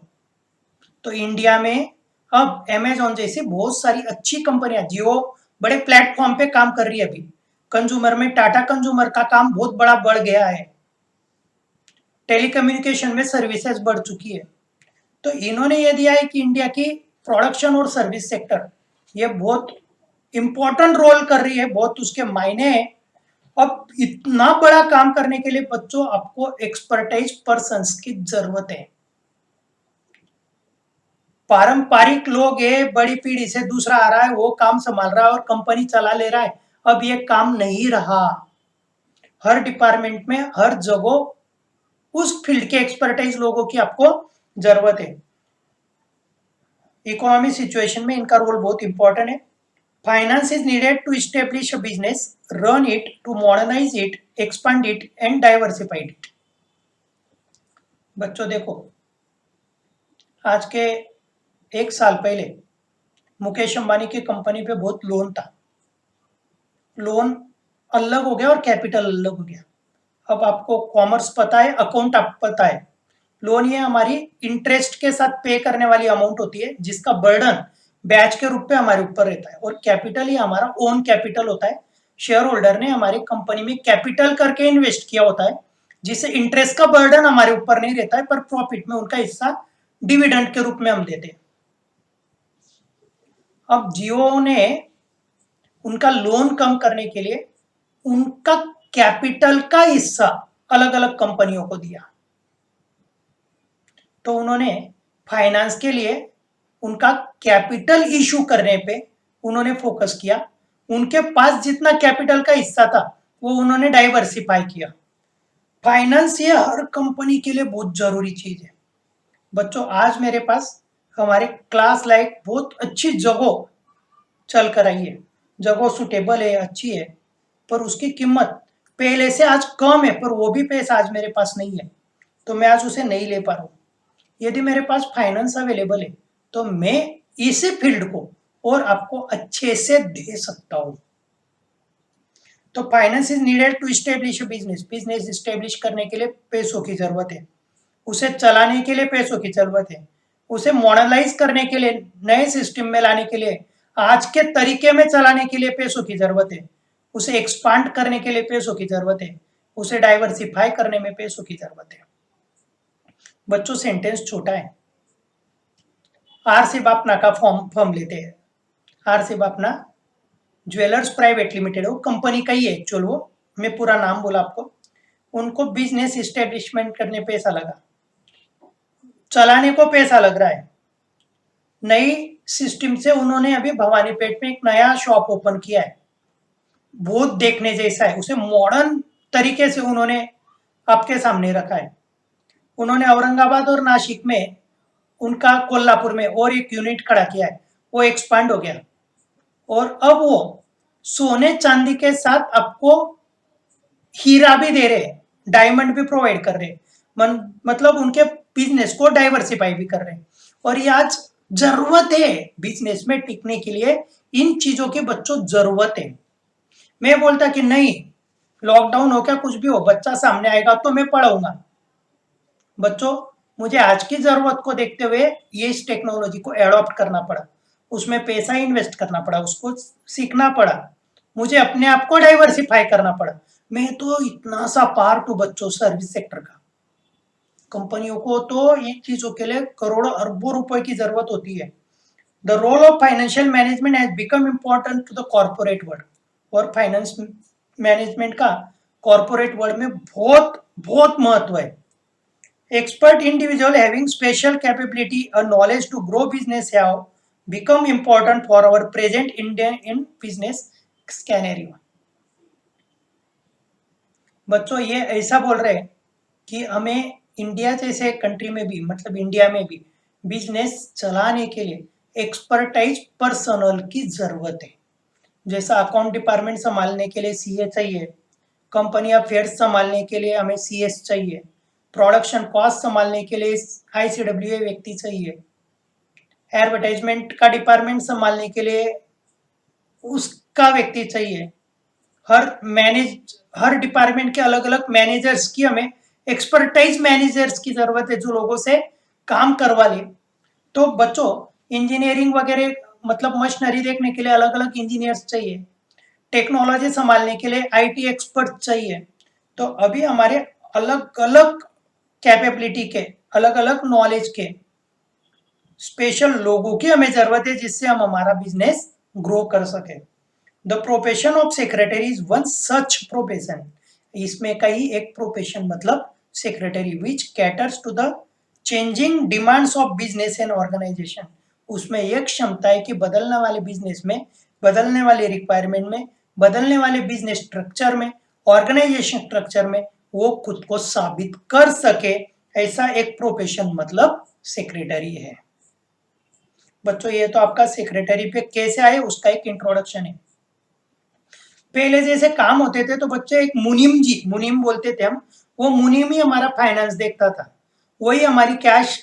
तो इंडिया में अब अमेजॉन जैसी बहुत सारी अच्छी कंपनियां, जियो बड़े प्लेटफॉर्म पे काम कर रही है। अभी कंज्यूमर में टाटा कंज्यूमर का काम बहुत बड़ा बढ़ गया है, टेलीकम्युनिकेशन में सर्विसेज बढ़ चुकी है। तो इन्होंने ये दिया है कि इंडिया की प्रोडक्शन और सर्विस सेक्टर ये बहुत इंपॉर्टेंट रोल कर रही है, बहुत उसके मायने हैं। अब इतना बड़ा काम करने के लिए बच्चों आपको एक्सपर्टाइज पर्सन्स की जरूरत है। पारंपरिक लोग है, बड़ी पीढ़ी से दूसरा आ रहा है, वो काम संभाल रहा है और कंपनी चला ले रहा है। अब ये काम नहीं रहा। हर डिपार्टमेंट में, हर जगह उस फील्ड के एक्सपर्टाइज लोगों की आपको जरूरत है। इकोनॉमी सिचुएशन में इनका रोल बहुत इंपॉर्टेंट है। Finance is needed to establish a business, run it, to modernise it, expand it and diversified it. बच्चों देखो, आज के 1 साल पहले मुकेश अंबानी की कंपनी पे बहुत लोन था, लोन अलग हो गया और कैपिटल अलग हो गया। अब आपको कॉमर्स पता है, अकाउंट आप पता है। लोन ये हमारी इंटरेस्ट के साथ पे करने वाली अमाउंट होती है, जिसका बर्डन ब्याज के रूप में हमारे ऊपर रहता है। और कैपिटल ये हमारा ओन कैपिटल होता है, शेयर होल्डर ने हमारी कंपनी में कैपिटल करके इन्वेस्ट किया होता है, जिससे इंटरेस्ट का बर्डन हमारे ऊपर नहीं रहता है, पर प्रॉफिट में उनका हिस्सा डिविडेंड के रूप में हम देते हैं। अब जियो ने उनका लोन कम करने के लिए उनका कैपिटल का हिस्सा अलग अलग कंपनियों को दिया। तो उन्होंने फाइनेंस के लिए उनका कैपिटल इशू करने पे उन्होंने फोकस किया। उनके पास जितना कैपिटल का हिस्सा था वो उन्होंने डाइवर्सिफाई किया। फाइनेंस ये हर कंपनी के लिए बहुत जरूरी चीज है। बच्चों आज मेरे पास हमारे क्लास लाइक बहुत अच्छी जगह चल कर आई है, जगह सुटेबल है, अच्छी है, पर उसकी कीमत पहले से आज कम है, पर वो भी पैसा आज मेरे पास नहीं है, तो मैं आज उसे नहीं ले पा रहा हूँ। यदि मेरे पास फाइनेंस अवेलेबल है तो मैं इसी फील्ड को और आपको अच्छे से दे सकता हूं। तो finance is needed to establish business, business establish करने के लिए पैसों की जरूरत है, उसे चलाने के लिए पैसों की जरूरत है, उसे मॉडर्नाइज करने के लिए, नए सिस्टम में लाने के लिए, आज के तरीके में चलाने के लिए पैसों की जरूरत है, उसे एक्सपांड करने के लिए पैसों की जरूरत है, उसे डाइवर्सिफाई करने में पैसों की जरूरत है। बच्चों सेंटेंस छोटा है। आर से बापना का फॉर्म लेते हैं। आर से बापना ज्वेलर्स प्राइवेट लिमिटेड है, वो कंपनी का ही है एक्चुअल, वो मैं पूरा नाम बोला आपको। उनको बिजनेस इस्टेब्लिशमेंट करने पैसा लगा, चलाने को पैसा लग रहा है। नई सिस्टम से उन्होंने अभी भवानीपेट में एक नया शॉप ओपन किया है, बहुत देखने जैसा है, उसे मॉडर्न तरीके से उन्होंने आपके सामने रखा है। उन्होंने औरंगाबाद और नासिक में, उनका कोल्हापुर में और एक यूनिट खड़ा किया है, वो एक्सपांड हो गया। और अब वो सोने चांदी के साथ आपको हीरा भी दे रहे हैं, डायमंड भी प्रोवाइड कर रहे हैं, मतलब उनके बिजनेस को डाइवर्सिफाई भी कर रहे हैं। और ये आज जरूरत है बिजनेस में टिकने के लिए, इन चीजों की बच्चों जरूरत है। मैं बोलता कि नहीं, लॉकडाउन हो क्या कुछ भी हो, बच्चा सामने आएगा तो मैं पढ़ाऊंगा। बच्चों मुझे आज की जरूरत को देखते हुए ये इस टेक्नोलॉजी को एडॉप्ट करना पड़ा, उसमें पैसा इन्वेस्ट करना पड़ा, उसको सीखना पड़ा, मुझे अपने आप को डाइवर्सिफाई करना पड़ा। मैं तो इतना सा पार्ट हूं बच्चों सर्विस सेक्टर का। कंपनियों को तो इन चीजों के लिए करोड़ों अरबों रुपए की जरूरत होती है। The role of financial management has become important to the corporate world. और फाइनेंस मैनेजमेंट का कॉर्पोरेट वर्ल्ड में बहुत बहुत महत्व है। Expert individual having special capability और knowledge to grow business have become important for our present Indian in business scenario. बच्चों ये ऐसा बोल रहे हैं कि हमें इंडिया जैसे कंट्री में भी, मतलब इंडिया में भी बिजनेस चलाने के लिए एक्सपर्टाइज पर्सनल की जरूरत है। जैसा अकाउंट डिपार्टमेंट संभालने के लिए सीए चाहिए, कंपनी अफेयर्स संभालने के लिए हमें सीएस चाहिए, प्रोडक्शन कॉस्ट संभालने के लिए आईसीडब्ल्यूए व्यक्ति चाहिए, एडवर्टाइजमेंट का डिपार्टमेंट संभालने के लिए उसका व्यक्ति चाहिए। हर डिपार्टमेंट के अलग अलग मैनेजर्स की हमें एक्सपर्टाइज मैनेजर्स की जरूरत है जो लोगों से काम करवा ले। तो बच्चों इंजीनियरिंग वगैरह मतलब मशीनरी देखने के लिए अलग अलग इंजीनियर्स चाहिए, टेक्नोलॉजी संभालने के लिए आईटी एक्सपर्ट चाहिए। तो अभी हमारे अलग अलग कैपेबिलिटी के, अलग अलग नॉलेज के स्पेशल लोगों की हमें जरूरत है जिससे हम हमारा बिजनेस ग्रो कर सके। The profession of secretary is one such profession. इसमें का ही एक प्रोफेशन मतलब secretary which caters to the changing demands of business and organisation. उसमें यह क्षमता है कि बदलने वाले बिजनेस में, बदलने वाले रिक्वायरमेंट में, बदलने वाले बिजनेस स्ट्रक्चर में, ऑर्गेनाइजेशन स्ट्रक्चर में वो खुद को साबित कर सके। ऐसा एक प्रोफेशन मतलब सेक्रेटरी है। बच्चों ये तो आपका सेक्रेटरी पे कैसे आए उसका एक इंट्रोडक्शन है। पहले जैसे काम होते थे तो बच्चे एक मुनीम जी, मुनीम बोलते थे हम, वो मुनीम ही हमारा फाइनेंस देखता था, वही हमारी कैश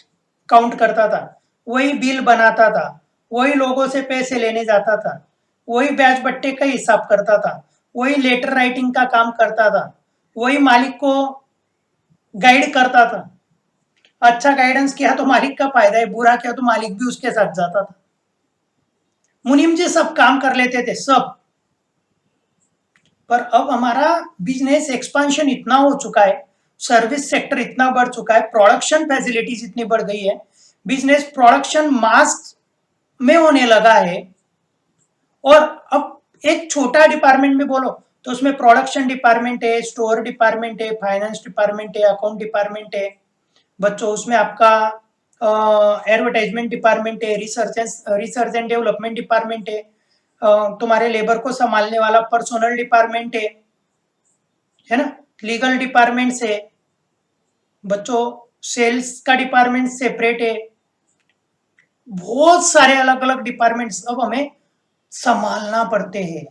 काउंट करता था, वही बिल बनाता था, वही लोगों से पैसे लेने जाता था, वही ब्याज बट्टे का हिसाब करता था, वही लेटर राइटिंग का काम करता था, वही मालिक को गाइड करता था। अच्छा गाइडेंस किया तो मालिक का फायदा है, बुरा किया तो मालिक भी उसके साथ जाता था। मुनीम जी सब काम कर लेते थे सब। पर अब हमारा बिजनेस एक्सपांशन इतना हो चुका है, सर्विस सेक्टर इतना बढ़ चुका है, प्रोडक्शन फैसिलिटीज इतनी बढ़ गई है, बिजनेस प्रोडक्शन मास में होने लगा है। और अब एक छोटा डिपार्टमेंट में बोलो तो उसमें प्रोडक्शन डिपार्टमेंट है, स्टोर डिपार्टमेंट है, फाइनेंस डिपार्टमेंट है, अकाउंट डिपार्टमेंट है। बच्चों उसमें आपका एडवर्टाइजमेंट डिपार्टमेंट है, रिसर्च एंड डेवलपमेंट डिपार्टमेंट है, तुम्हारे लेबर को संभालने वाला पर्सनल डिपार्टमेंट है ना, लीगल डिपार्टमेंट से। बच्चों सेल्स का डिपार्टमेंट सेपरेट है। बहुत सारे अलग अलग डिपार्टमेंट्स अब हमें संभालना पड़ते हैं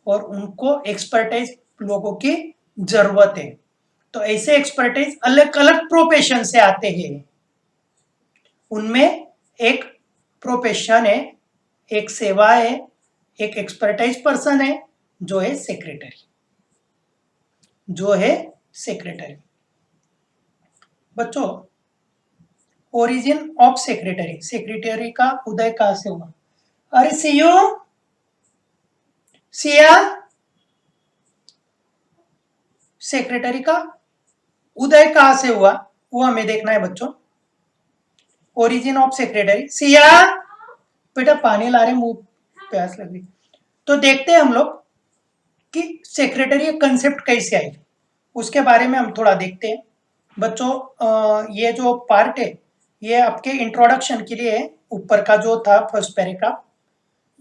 और उनको एक्सपर्टाइज लोगों की जरूरत है। तो ऐसे एक्सपर्टाइज अलग अलग प्रोफेशन से आते हैं। उनमें एक प्रोफेशन है, एक सेवा है, एक एक्सपर्टाइज पर्सन है जो है सेक्रेटरी, जो है सेक्रेटरी। बच्चों ओरिजिन ऑफ सेक्रेटरी, सेक्रेटरी का उदय कहां से हुआ? अरे सीयू सिया, सेक्रेटरी का उदय कहां से हुआ वो हमें देखना है बच्चों। ओरिजिन ऑफ सेक्रेटरी, सिया बेटा पानी ला रहे, मुंह प्यास लग रही। तो देखते हैं हम लोग कि सेक्रेटरी कंसेप्ट कैसे आई, उसके बारे में हम थोड़ा देखते हैं। बच्चों ये जो पार्ट है ये आपके इंट्रोडक्शन के लिए है, ऊपर का जो था फर्स्ट पैराग्राफ।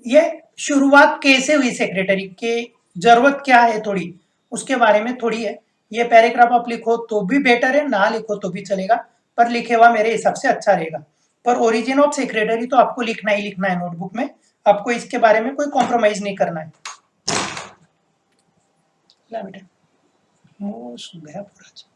ये शुरुआत कैसे हुई सेक्रेटरी की, जरूरत क्या है थोड़ी उसके बारे में थोड़ी है। ये पैराग्राफ आप लिखो तो भी बेटर है, ना लिखो तो भी चलेगा, पर लिखे हुआ मेरे हिसाब से अच्छा रहेगा। पर ओरिजिन ऑफ सेक्रेटरी तो आपको लिखना ही लिखना है नोटबुक में, आपको इसके बारे में कोई कॉम्प्रोमाइज नहीं करना है। ला बेटा मुंह सूख गया पूरा।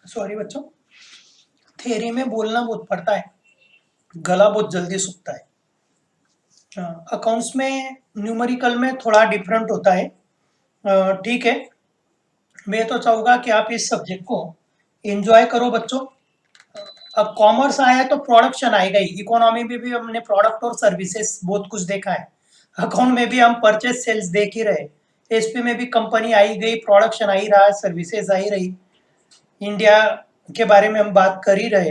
सॉरी बच्चों, थ्योरी में बोलना बहुत पड़ता है, गला बहुत जल्दी सूखता है। अकाउंट्स में न्यूमेरिकल में थोड़ा डिफरेंट होता है। ठीक है, मैं तो चाहूँगा कि आप इस सब्जेक्ट को एंजॉय करो बच्चों। अब कॉमर्स आया है तो प्रोडक्शन आएगा ही, इकोनॉमी में भी हमने प्रोडक्ट और सर्विसेज बहुत कुछ देखा है, अकाउंट में भी हम परचेज सेल्स देख ही रहे, एसपी में भी कंपनी आई गई, प्रोडक्शन आ ही रहा, सर्विसेज आ ही रही, इंडिया के बारे में हम बात कर ही रहे।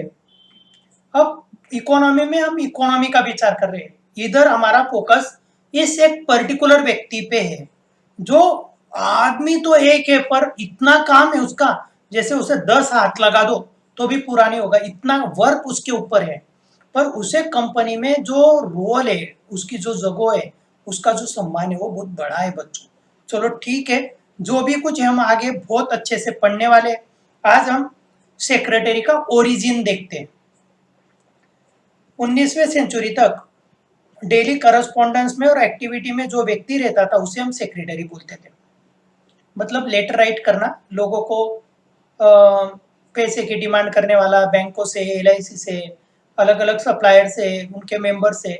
अब इकोनॉमी में हम इकोनॉमी का विचार कर रहे हैं, इधर हमारा फोकस इस एक पर्टिकुलर व्यक्ति पे है। जो आदमी तो एक है, पर इतना काम है उसका, जैसे उसे 10 हाथ लगा दो तो भी पूरा नहीं होगा, इतना वर्क उसके ऊपर है। पर उसे कंपनी में जो रोल है, उसकी जो जगह है, उसका जो सम्मान है, वो बहुत बड़ा है बच्चों। चलो ठीक है, जो भी कुछ है हम आगे बहुत अच्छे से पढ़ने वाले हैं। आज हम सेक्रेटरी का ओरिजिन देखते हैं। 19वीं सेंचुरी तक डेली करस्पॉन्डेंस में और एक्टिविटी में जो व्यक्ति रहता था उसे हम सेक्रेटरी बोलते थे। मतलब लेटर राइट करना, लोगों को पैसे की डिमांड करने वाला, बैंकों से, एलआईसी से, अलग अलग सप्लायर से, उनके मेंबर से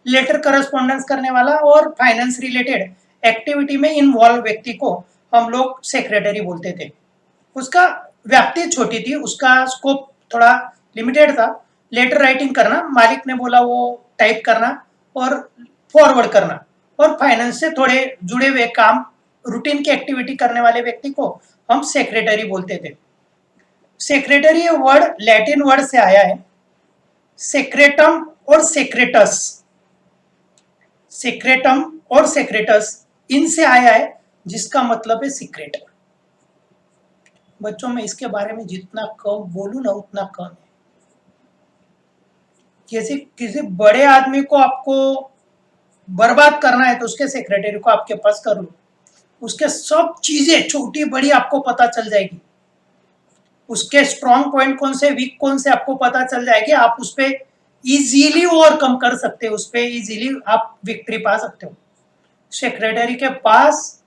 लेटर करस्पॉन्डेंस करने वाला और फाइनेंस रिलेटेड एक्टिविटी में इन्वॉल्व व्यक्ति को हम लोग सेक्रेटरी बोलते थे। उसका व्याप्ति छोटी थी, उसका स्कोप थोड़ा लिमिटेड था। लेटर राइटिंग करना, मालिक ने बोला वो टाइप करना और फॉरवर्ड करना, और फाइनेंस से थोड़े जुड़े हुए काम, रूटीन की एक्टिविटी करने वाले व्यक्ति को हम सेक्रेटरी बोलते थे। सेक्रेटरी वर्ड लैटिन वर्ड से आया है, सेक्रेटम और सेक्रेटस। सेक्रेटम और सेक्रेटस इनसे आया है, जिसका मतलब है सीक्रेट। बच्चों में इसके बारे में जितना कम बोलूं ना उतना कम है। किसी बड़े आदमी को आपको बर्बाद करना है तो उसके सेक्रेटरी को आपके पास कर लो, उसके सब चीजें छोटी बड़ी आपको पता चल जाएगी, उसके स्ट्रॉन्ग पॉइंट कौन से, वीक कौन से आपको पता चल जाएगी। आप उस पर इजीली ओवरकम कर सकते हो, उस पर इजीली आप विक्ट्री पा सकते हो। सेक्रेटरी के पास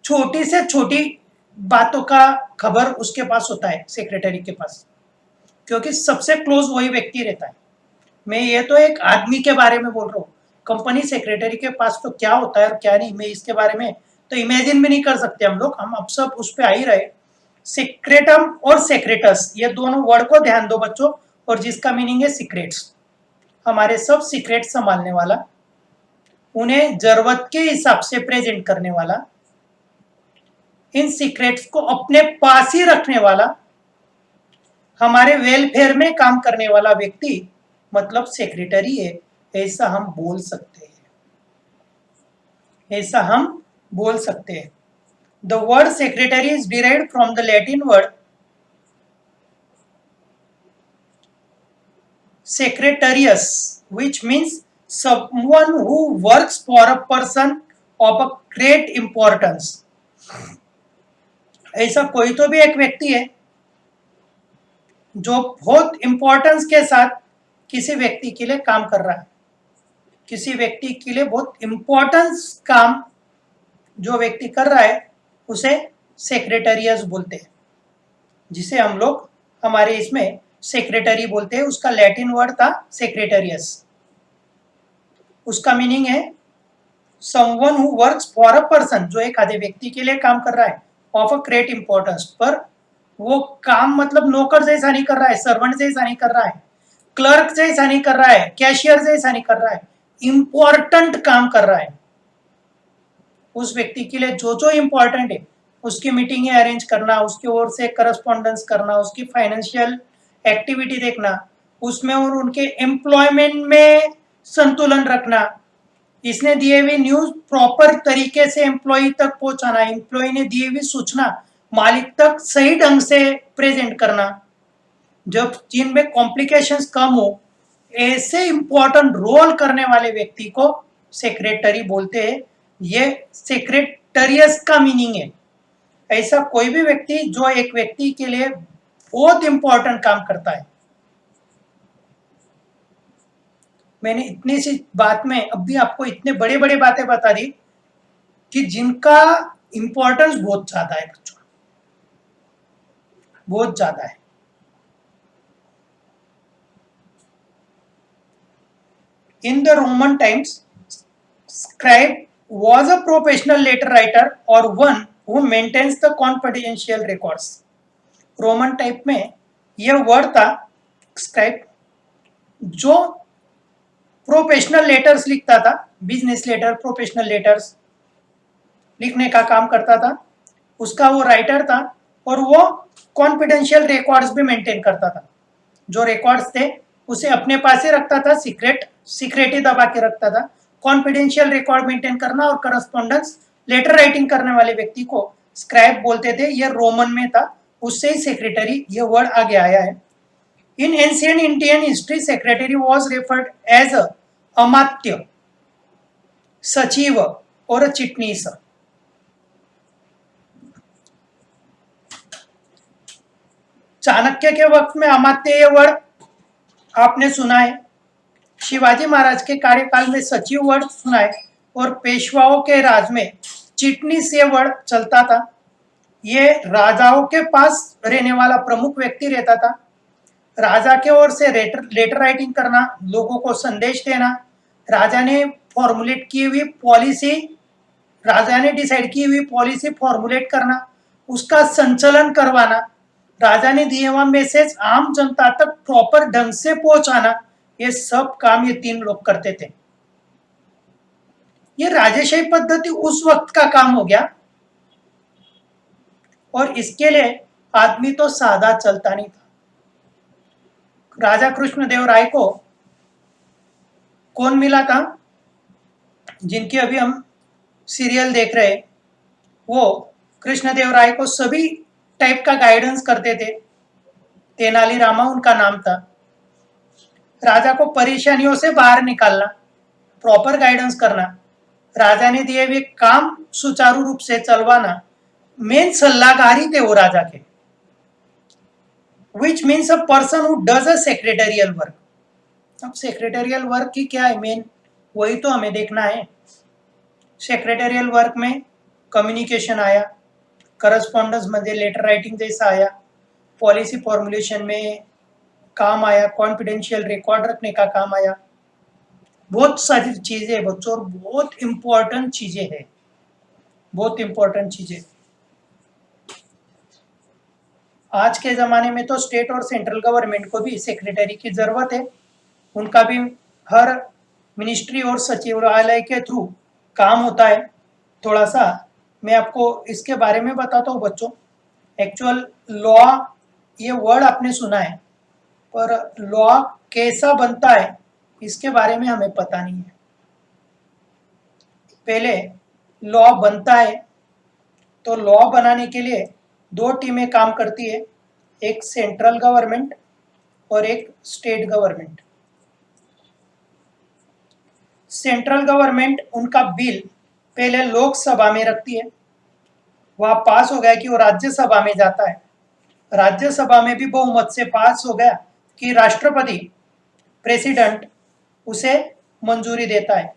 छोटी से छोटी बातों का खबर उसके पास होता है, सेक्रेटरी के पास, क्योंकि सबसे क्लोज वही व्यक्ति रहता है। मैं ये तो एक आदमी के बारे में बोल रहा हूँ, कंपनी सेक्रेटरी के पास तो क्या होता है और क्या नहीं, मैं इसके बारे में तो इमेजिन भी नहीं कर सकते हम लोग। हम अब सब उस पर आ ही रहे। सीक्रेटम और सेक्रेटस, ये दोनों वर्ड को ध्यान दो बच्चों, और जिसका मीनिंग है सीक्रेट्स। हमारे सब सीक्रेट संभालने वाला, उन्हें जरूरत के हिसाब से प्रेजेंट करने वाला, इन सीक्रेट्स को अपने पास ही रखने वाला, हमारे वेलफेयर में काम करने वाला व्यक्ति मतलब सेक्रेटरी है, ऐसा हम बोल सकते हैं, ऐसा हम बोल सकते हैं। The word secretary is derived from the Latin word secretarius, which means someone who works for a person of a great importance। ऐसा कोई तो भी एक व्यक्ति है जो बहुत इंपॉर्टेंस के साथ किसी व्यक्ति के लिए काम कर रहा है, किसी व्यक्ति के लिए बहुत इंपॉर्टेंस काम जो व्यक्ति कर रहा है उसे सेक्रेटरियस बोलते हैं, जिसे हम लोग हमारे इसमें सेक्रेटरी बोलते हैं। उसका लैटिन वर्ड था सेक्रेटरियस। उसका मीनिंग है someone who works for a person, जो एक आधे व्यक्ति के लिए काम कर रहा है, ऑफ अ ग्रेट इंपॉर्टेंस। पर वो काम मतलब नौकर जैसा नहीं कर रहा है, सर्वेंट जैसा नहीं कर रहा है, क्लर्क जैसा नहीं कर रहा है, कैशियर जैसा नहीं कर रहा है, इंपॉर्टेंट काम कर रहा है। उस व्यक्ति के लिए जो जो इंपॉर्टेंट है उसकी मीटिंगें अरेंज करना, उसकी ओर से करस्पॉन्डेंस करना, उसकी फाइनेंशियल एक्टिविटी देखना, उसमें और उनके एम्प्लॉयमेंट में संतुलन रखना, इसने दिए हुए न्यूज प्रॉपर तरीके से एम्प्लॉय तक पहुंचाना, एम्प्लॉय ने दिए हुई सूचना मालिक तक सही ढंग से प्रेजेंट करना, जब जिनमें कॉम्प्लिकेशंस कम हो, ऐसे इंपॉर्टेंट रोल करने वाले व्यक्ति को सेक्रेटरी बोलते हैं। ये सेक्रेटरियस का मीनिंग है। ऐसा कोई भी व्यक्ति जो एक व्यक्ति के लिए बहुत इंपॉर्टेंट काम करता है। मैंने इतनी सी बात में अब भी आपको इतने बड़े बड़े बातें बता दी कि जिनका इंपॉर्टेंस बहुत ज्यादा है बच्चों, बहुत ज्यादा है। In the Roman times, scribe was a professional letter writer or one who maintains the confidential records। Roman type में यह वर्ड था स्क्राइब, जो प्रोफेशनल लेटर्स लिखता था, बिजनेस लेटर, प्रोफेशनल लेटर्स, लिखने का काम करता था, उसका वो राइटर था, और वो कॉन्फिडेंशियल रिकॉर्ड्स भी मेंटेन करता था। जो रिकॉर्ड्स थे उसे अपने पास ही रखता था, सीक्रेट ही दबा के रखता था। कॉन्फिडेंशियल रिकॉर्ड मेंटेन करना और करस्पॉन्डेंस लेटर राइटिंग करने वाले व्यक्ति को स्क्राइब बोलते थे। ये रोमन में था, उससे ही सेक्रेटरी ये वर्ड आगे आया है। In ancient Indian history secretary was referred as a अमात्य, सचिव और चिटनीस। चाणक्य के वक्त में अमात्य ये वर्ड आपने सुना है, शिवाजी महाराज के कार्यकाल में सचिव वर्ड सुना है, और पेशवाओं के राज में चिटनीस ये वर्ड चलता था। ये राजाओं के पास रहने वाला प्रमुख व्यक्ति रहता था। राजा के ओर से लेटर राइटिंग करना, लोगों को संदेश देना, राजा ने फॉर्मुलेट की हुई पॉलिसी, राजा ने डिसाइड की हुई पॉलिसी फॉर्मुलेट करना, उसका संचालन करवाना, राजा ने दिए हुआ मैसेज आम जनता तक प्रॉपर ढंग से पहुंचाना, ये सब काम ये 3 लोग करते थे। ये राजेशाही पद्धति उस वक्त का काम हो गया, और इसके लिए आदमी तो सादा चलता नहीं था। राजा कृष्णदेव राय को कौन मिला था, जिनकी अभी हम सीरियल देख रहे हैं, वो कृष्णदेव राय को सभी टाइप का गाइडेंस करते थे। तेनालीरामा उनका नाम था। राजा को परेशानियों से बाहर निकालना, प्रॉपर गाइडेंस करना, राजा ने दिए हुए काम सुचारू रूप से चलवाना, मेन सलाहकार ही थे वो राजा के। Which means a person who does a secretarial work. अब सेक्रेटरियल वर्क की क्या है मेन, वही तो हमें देखना है। सेक्रेटरियल वर्क में कम्युनिकेशन आया, करस्पॉन्डेंस मध्ये लेटर राइटिंग जैसा आया, पॉलिसी फॉर्मुलेशन में काम आया, कॉन्फिडेंशियल रिकॉर्ड रखने का काम आया। बहुत सारी चीजें बच्चों, और बहुत इंपॉर्टेंट चीजें हैं, बहुत इंपॉर्टेंट चीजें। आज के जमाने में तो स्टेट और सेंट्रल गवर्नमेंट को भी सेक्रेटरी की जरूरत है। उनका भी हर मिनिस्ट्री और सचिवालय के थ्रू काम होता है। थोड़ा सा मैं आपको इसके बारे में बताता हूँ बच्चों। एक्चुअल लॉ, ये वर्ड आपने सुना है, पर लॉ कैसा बनता है इसके बारे में हमें पता नहीं है। पहले लॉ बनता है तो लॉ बनाने के लिए 2 टीमें काम करती है, एक सेंट्रल गवर्नमेंट और एक स्टेट गवर्नमेंट। सेंट्रल गवर्नमेंट उनका बिल पहले लोकसभा में रखती है, वह पास हो गया कि वो राज्यसभा में जाता है, राज्यसभा में भी बहुमत से पास हो गया कि राष्ट्रपति प्रेसिडेंट उसे मंजूरी देता है।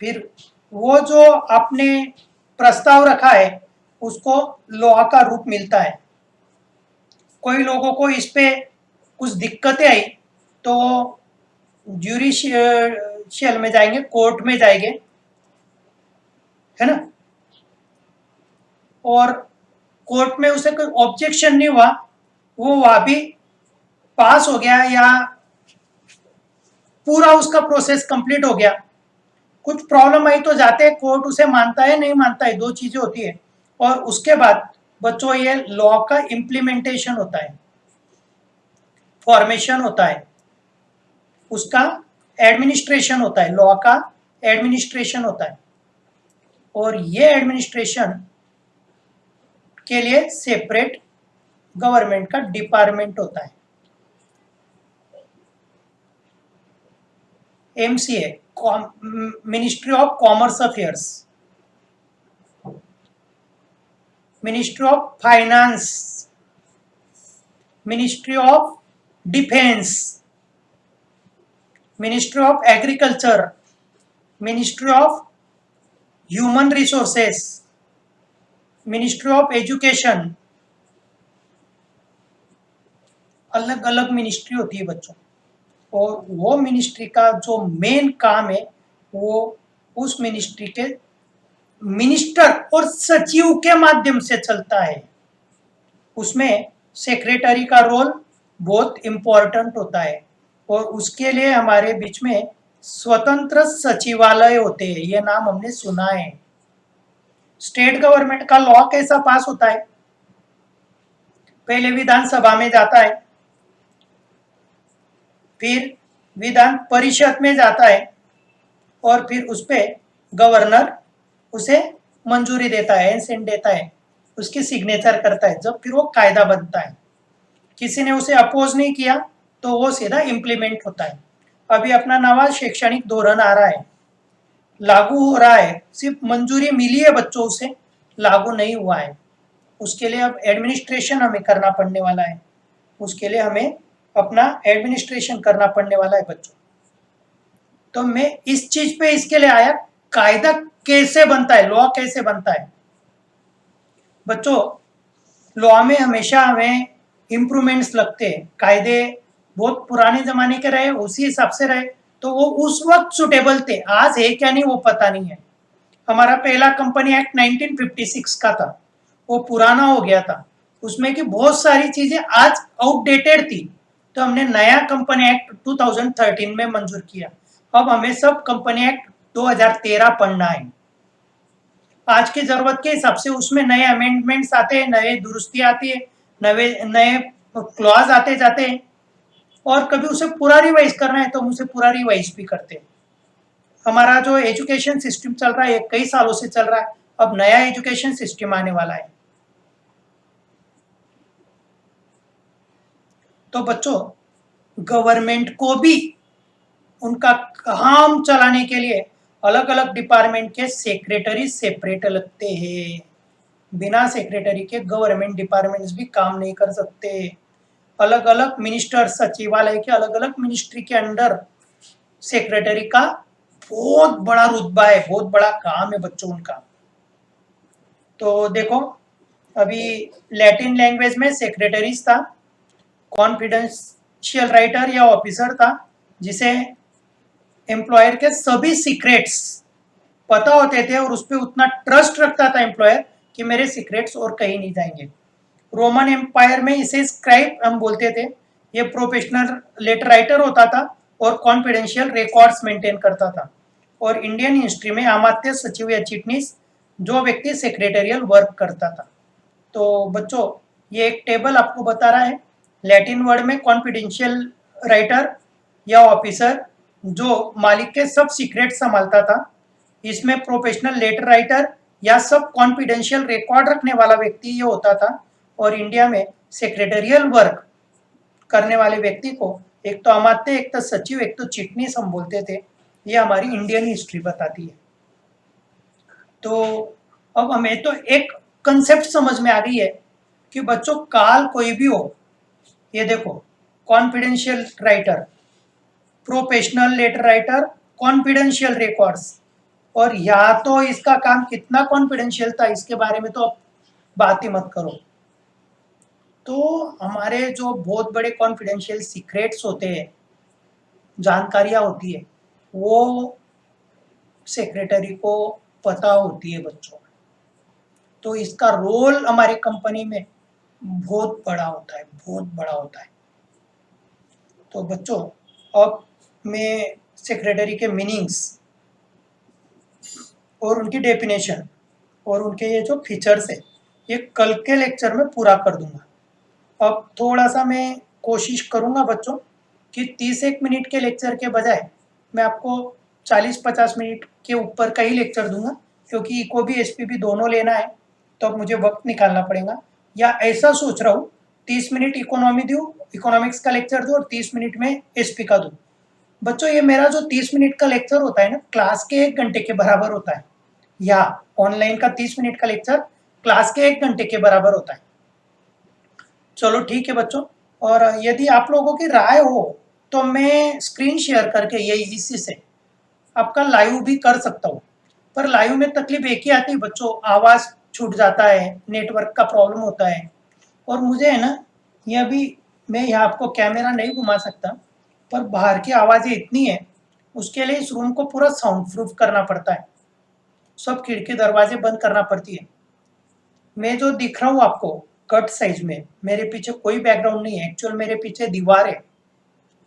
फिर वो जो आपने प्रस्ताव रखा है उसको लॉ का रूप मिलता है। कोई लोगों को इस पे कुछ दिक्कतें आई तो ज्यूडिशियल में जाएंगे, कोर्ट में जाएंगे, है ना, और कोर्ट में उसे कोई ऑब्जेक्शन नहीं हुआ, वो वहां भी पास हो गया या पूरा उसका प्रोसेस कंप्लीट हो गया। कुछ प्रॉब्लम आई तो जाते हैं कोर्ट, उसे मानता है नहीं मानता है, 2 चीजें होती है। और उसके बाद बच्चों ये लॉ का इम्प्लीमेंटेशन होता है, फॉर्मेशन होता है, उसका एडमिनिस्ट्रेशन होता है, लॉ का एडमिनिस्ट्रेशन होता है। और ये एडमिनिस्ट्रेशन के लिए सेपरेट गवर्नमेंट का डिपार्टमेंट होता है, MCA, ministry of commerce affairs, ministry of finance, ministry of defence, ministry of agriculture, ministry of human resources, ministry of education, अलग अलग मिनिस्ट्री होती है बच्चों। और वो मिनिस्ट्री का जो मेन काम है वो उस मिनिस्ट्री के मिनिस्टर और सचिव के माध्यम से चलता है। उसमें सेक्रेटरी का रोल बहुत इंपॉर्टेंट होता है, और उसके लिए हमारे बीच में स्वतंत्र सचिवालय होते हैं, ये नाम हमने सुना है। स्टेट गवर्नमेंट का लॉ कैसा पास होता है? पहले विधानसभा में जाता है, फिर विधान परिषद में जाता है, और फिर उस पे गवर्नर उसे मंजूरी देता है, एसेंट देता है, उसकी सिग्नेचर करता है, जब फिर वो कायदा बनता है। किसी ने उसे अपोज नहीं किया तो वो सीधा इम्प्लीमेंट होता है। अभी अपना नवा शैक्षणिक धोरण आ रहा है, लागू हो रहा है, सिर्फ मंजूरी मिली है बच्चों से, लागू नहीं हुआ है। उसके लिए अब एडमिनिस्ट्रेशन हमें करना पड़ने वाला है, उसके लिए हमें अपना एडमिनिस्ट्रेशन करना पड़ने वाला है बच्चों। तो मैं इस चीज पे इसके लिए आया, कायदा कैसे बनता है, लॉ कैसे बनता है। बच्चों, लॉ में हमेशा हमें इम्प्रूवमेंट्स लगते हैं। कायदे बहुत पुराने जमाने के रहे, उसी हिसाब से रहे, तो वो उस वक्त सुटेबल थे, आज है क्या नहीं वो पता नहीं है। हमारा पहला कंपनी एक्ट 1956 का था, वो पुराना हो गया था, उसमें की बहुत सारी चीजें आज आउटडेटेड थी, तो हमने नया कंपनी एक्ट 2013 में मंजूर किया। अब हमें सब कंपनी एक्ट 2013 पढ़ना है। आज की जरूरत के हिसाब से उसमें नए अमेंडमेंट्स आते हैं, नए दुरुस्ती आती है, नए नए क्लॉज आते जाते हैं, और कभी उसे पूरा रिवाइज करना है तो हम उसे पूरा रिवाइज भी करते हैं। हमारा जो एजुकेशन सिस्टम चल रहा है कई सालों से चल रहा है, अब नया एजुकेशन सिस्टम आने वाला है। तो बच्चों, गवर्नमेंट को भी उनका काम चलाने के लिए अलग अलग डिपार्टमेंट के सेक्रेटरी सेपरेट लगते हैं। बिना सेक्रेटरी के गवर्नमेंट डिपार्टमेंट्स भी काम नहीं कर सकते। अलग अलग मिनिस्टर, सचिवालय के अलग अलग मिनिस्ट्री के अंडर सेक्रेटरी का बहुत बड़ा रुतबा है, बहुत बड़ा काम है बच्चों उनका। तो देखो, अभी लैटिन लैंग्वेज में सेक्रेटरीज था, कॉन्फिडेंशियल राइटर या ऑफिसर था, जिसे एम्प्लॉयर के सभी सीक्रेट्स पता होते थे और उस पर उतना ट्रस्ट रखता था एम्प्लॉयर कि मेरे सीक्रेट्स और कहीं नहीं जाएंगे। रोमन एम्पायर में इसे स्क्राइब हम बोलते थे। ये प्रोफेशनल लेटर राइटर होता था और कॉन्फिडेंशियल रिकॉर्ड्स मेंटेन करता था। और इंडियन हिस्ट्री में अमात्य सचिव या चिटनीस, जो व्यक्ति सेक्रेटरियल वर्क करता था। तो बच्चों, ये एक टेबल आपको बता रहा है, लैटिन वर्ड में कॉन्फिडेंशियल राइटर या ऑफिसर जो मालिक के सब सीक्रेट संभालता था। इसमें प्रोफेशनल लेटर राइटर या सब कॉन्फिडेंशियल रिकॉर्ड रखने वाला व्यक्ति ये होता था। और इंडिया में सेक्रेटरियल वर्क करने वाले व्यक्ति को एक तो अमात्य, एक तो सचिव, एक तो चिटनीस हम बोलते थे। ये हमारी इंडियन हिस्ट्री बताती है। तो अब हमें तो एक कंसेप्ट समझ में आ गई है कि बच्चों, काल कोई भी हो, ये देखो, confidential writer, professional letter writer, confidential records, और या तो इसका काम कितना कॉन्फिडेंशियल था इसके बारे में तो अब बात ही मत करो। तो हमारे जो बहुत बड़े कॉन्फिडेंशियल सीक्रेट्स होते हैं, जानकारियां होती है, वो सेक्रेटरी को पता होती है बच्चों। तो इसका रोल हमारी कंपनी में बहुत बड़ा होता है, बहुत बड़ा होता है। तो बच्चों, अब मैं सेक्रेटरी के मीनिंग्स और उनकी डेफिनेशन और उनके ये जो फीचर्स है, ये कल के लेक्चर में पूरा कर दूंगा। अब थोड़ा सा मैं कोशिश करूंगा बच्चों कि 30 मिनट के लेक्चर के बजाय मैं आपको 40-50 मिनट के ऊपर का ही लेक्चर दूंगा, क्योंकि इको भी एसपी भी दोनों लेना है, तो अब मुझे वक्त निकालना पड़ेगा। या ऐसा सोच रहा हूँ, 30 मिनट इकोनॉमी दूँ, इकोनॉमिक्स का लेक्चर दूँ, और 30 मिनट में एसपी का दूँ। बच्चों, ये मेरा जो 30 मिनट का लेक्चर होता है ना, क्लास के 1 घंटे के बराबर होता है, या ऑनलाइन का 30 मिनट का लेक्चर क्लास के 1 घंटे के बराबर होता है। चलो ठीक है बच्चों, और यदि आप लोगों की राय हो तो मैं स्क्रीन शेयर करके यही इसी से आपका लाइव भी कर सकता हूँ। पर लाइव में तकलीफ एक ही आती है बच्चों, आवाज़ छूट जाता है, नेटवर्क का प्रॉब्लम होता है, और मुझे है ना, ये अभी मैं यहाँ आपको कैमरा नहीं घुमा सकता, पर बाहर की आवाज़ें इतनी है, उसके लिए इस रूम को पूरा साउंड प्रूफ करना पड़ता है, सब खिड़की दरवाजे बंद करना पड़ती है। मैं जो दिख रहा हूँ आपको कट साइज में, मेरे पीछे कोई बैकग्राउंड नहीं है, एक्चुअल मेरे पीछे दीवार है,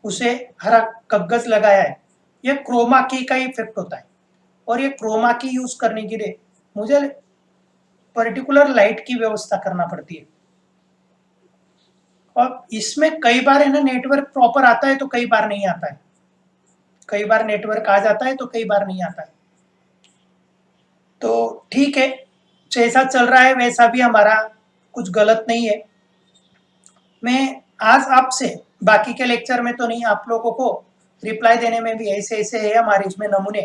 उसे हरा कागज लगाया है। ये क्रोमा की का इफेक्ट होता है, और ये क्रोमा की यूज करने के लिए मुझे पर्टिकुलर लाइट की व्यवस्था करना पड़ती है। और इसमें कई बार है ना नेटवर्क प्रॉपर आता है तो कई बार नहीं आता है, कई बार नेटवर्क आ जाता है तो कई बार नहीं आता है। तो ठीक है, जैसा चल रहा है वैसा भी हमारा कुछ गलत नहीं है। मैं आज आपसे बाकी के लेक्चर में तो नहीं, आप लोगों को रिप्लाई देने में भी ऐसे ऐसे है हमारे इसमें नमूने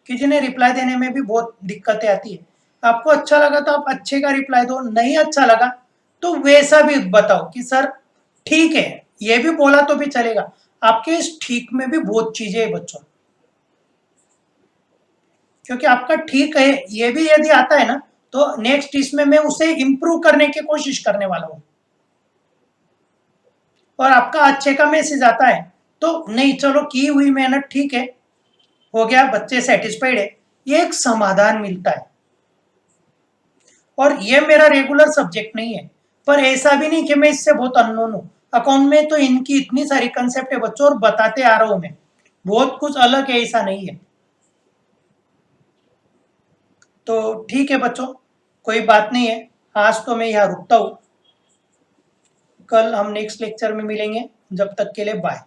कि जिन्हें रिप्लाई देने में भी बहुत दिक्कतें आती है। आपको अच्छा लगा तो आप अच्छे का रिप्लाई दो, नहीं अच्छा लगा तो वैसा भी बताओ कि सर ठीक है, ये भी बोला तो भी चलेगा। आपके इस ठीक में भी बहुत चीजें है बच्चों, क्योंकि आपका ठीक है ये भी यदि आता है ना तो नेक्स्ट इसमें मैं उसे इंप्रूव करने की कोशिश करने वाला हूं। और आपका अच्छे का मैसेज आता है तो नहीं चलो की हुई मेहनत ठीक है, हो गया, बच्चे सेटिस्फाइड है, ये एक समाधान मिलता है। और ये मेरा रेगुलर सब्जेक्ट नहीं है, पर ऐसा भी नहीं कि मैं इससे बहुत अननोन हूँ। अकाउंट में तो इनकी इतनी सारी कंसेप्ट है बच्चों, और बताते आ रहा हूं मैं, बहुत कुछ अलग है, ऐसा नहीं है। तो ठीक है बच्चों, कोई बात नहीं है, आज तो मैं यहाँ रुकता हूँ, कल हम नेक्स्ट लेक्चर में मिलेंगे, जब तक के लिए बाय।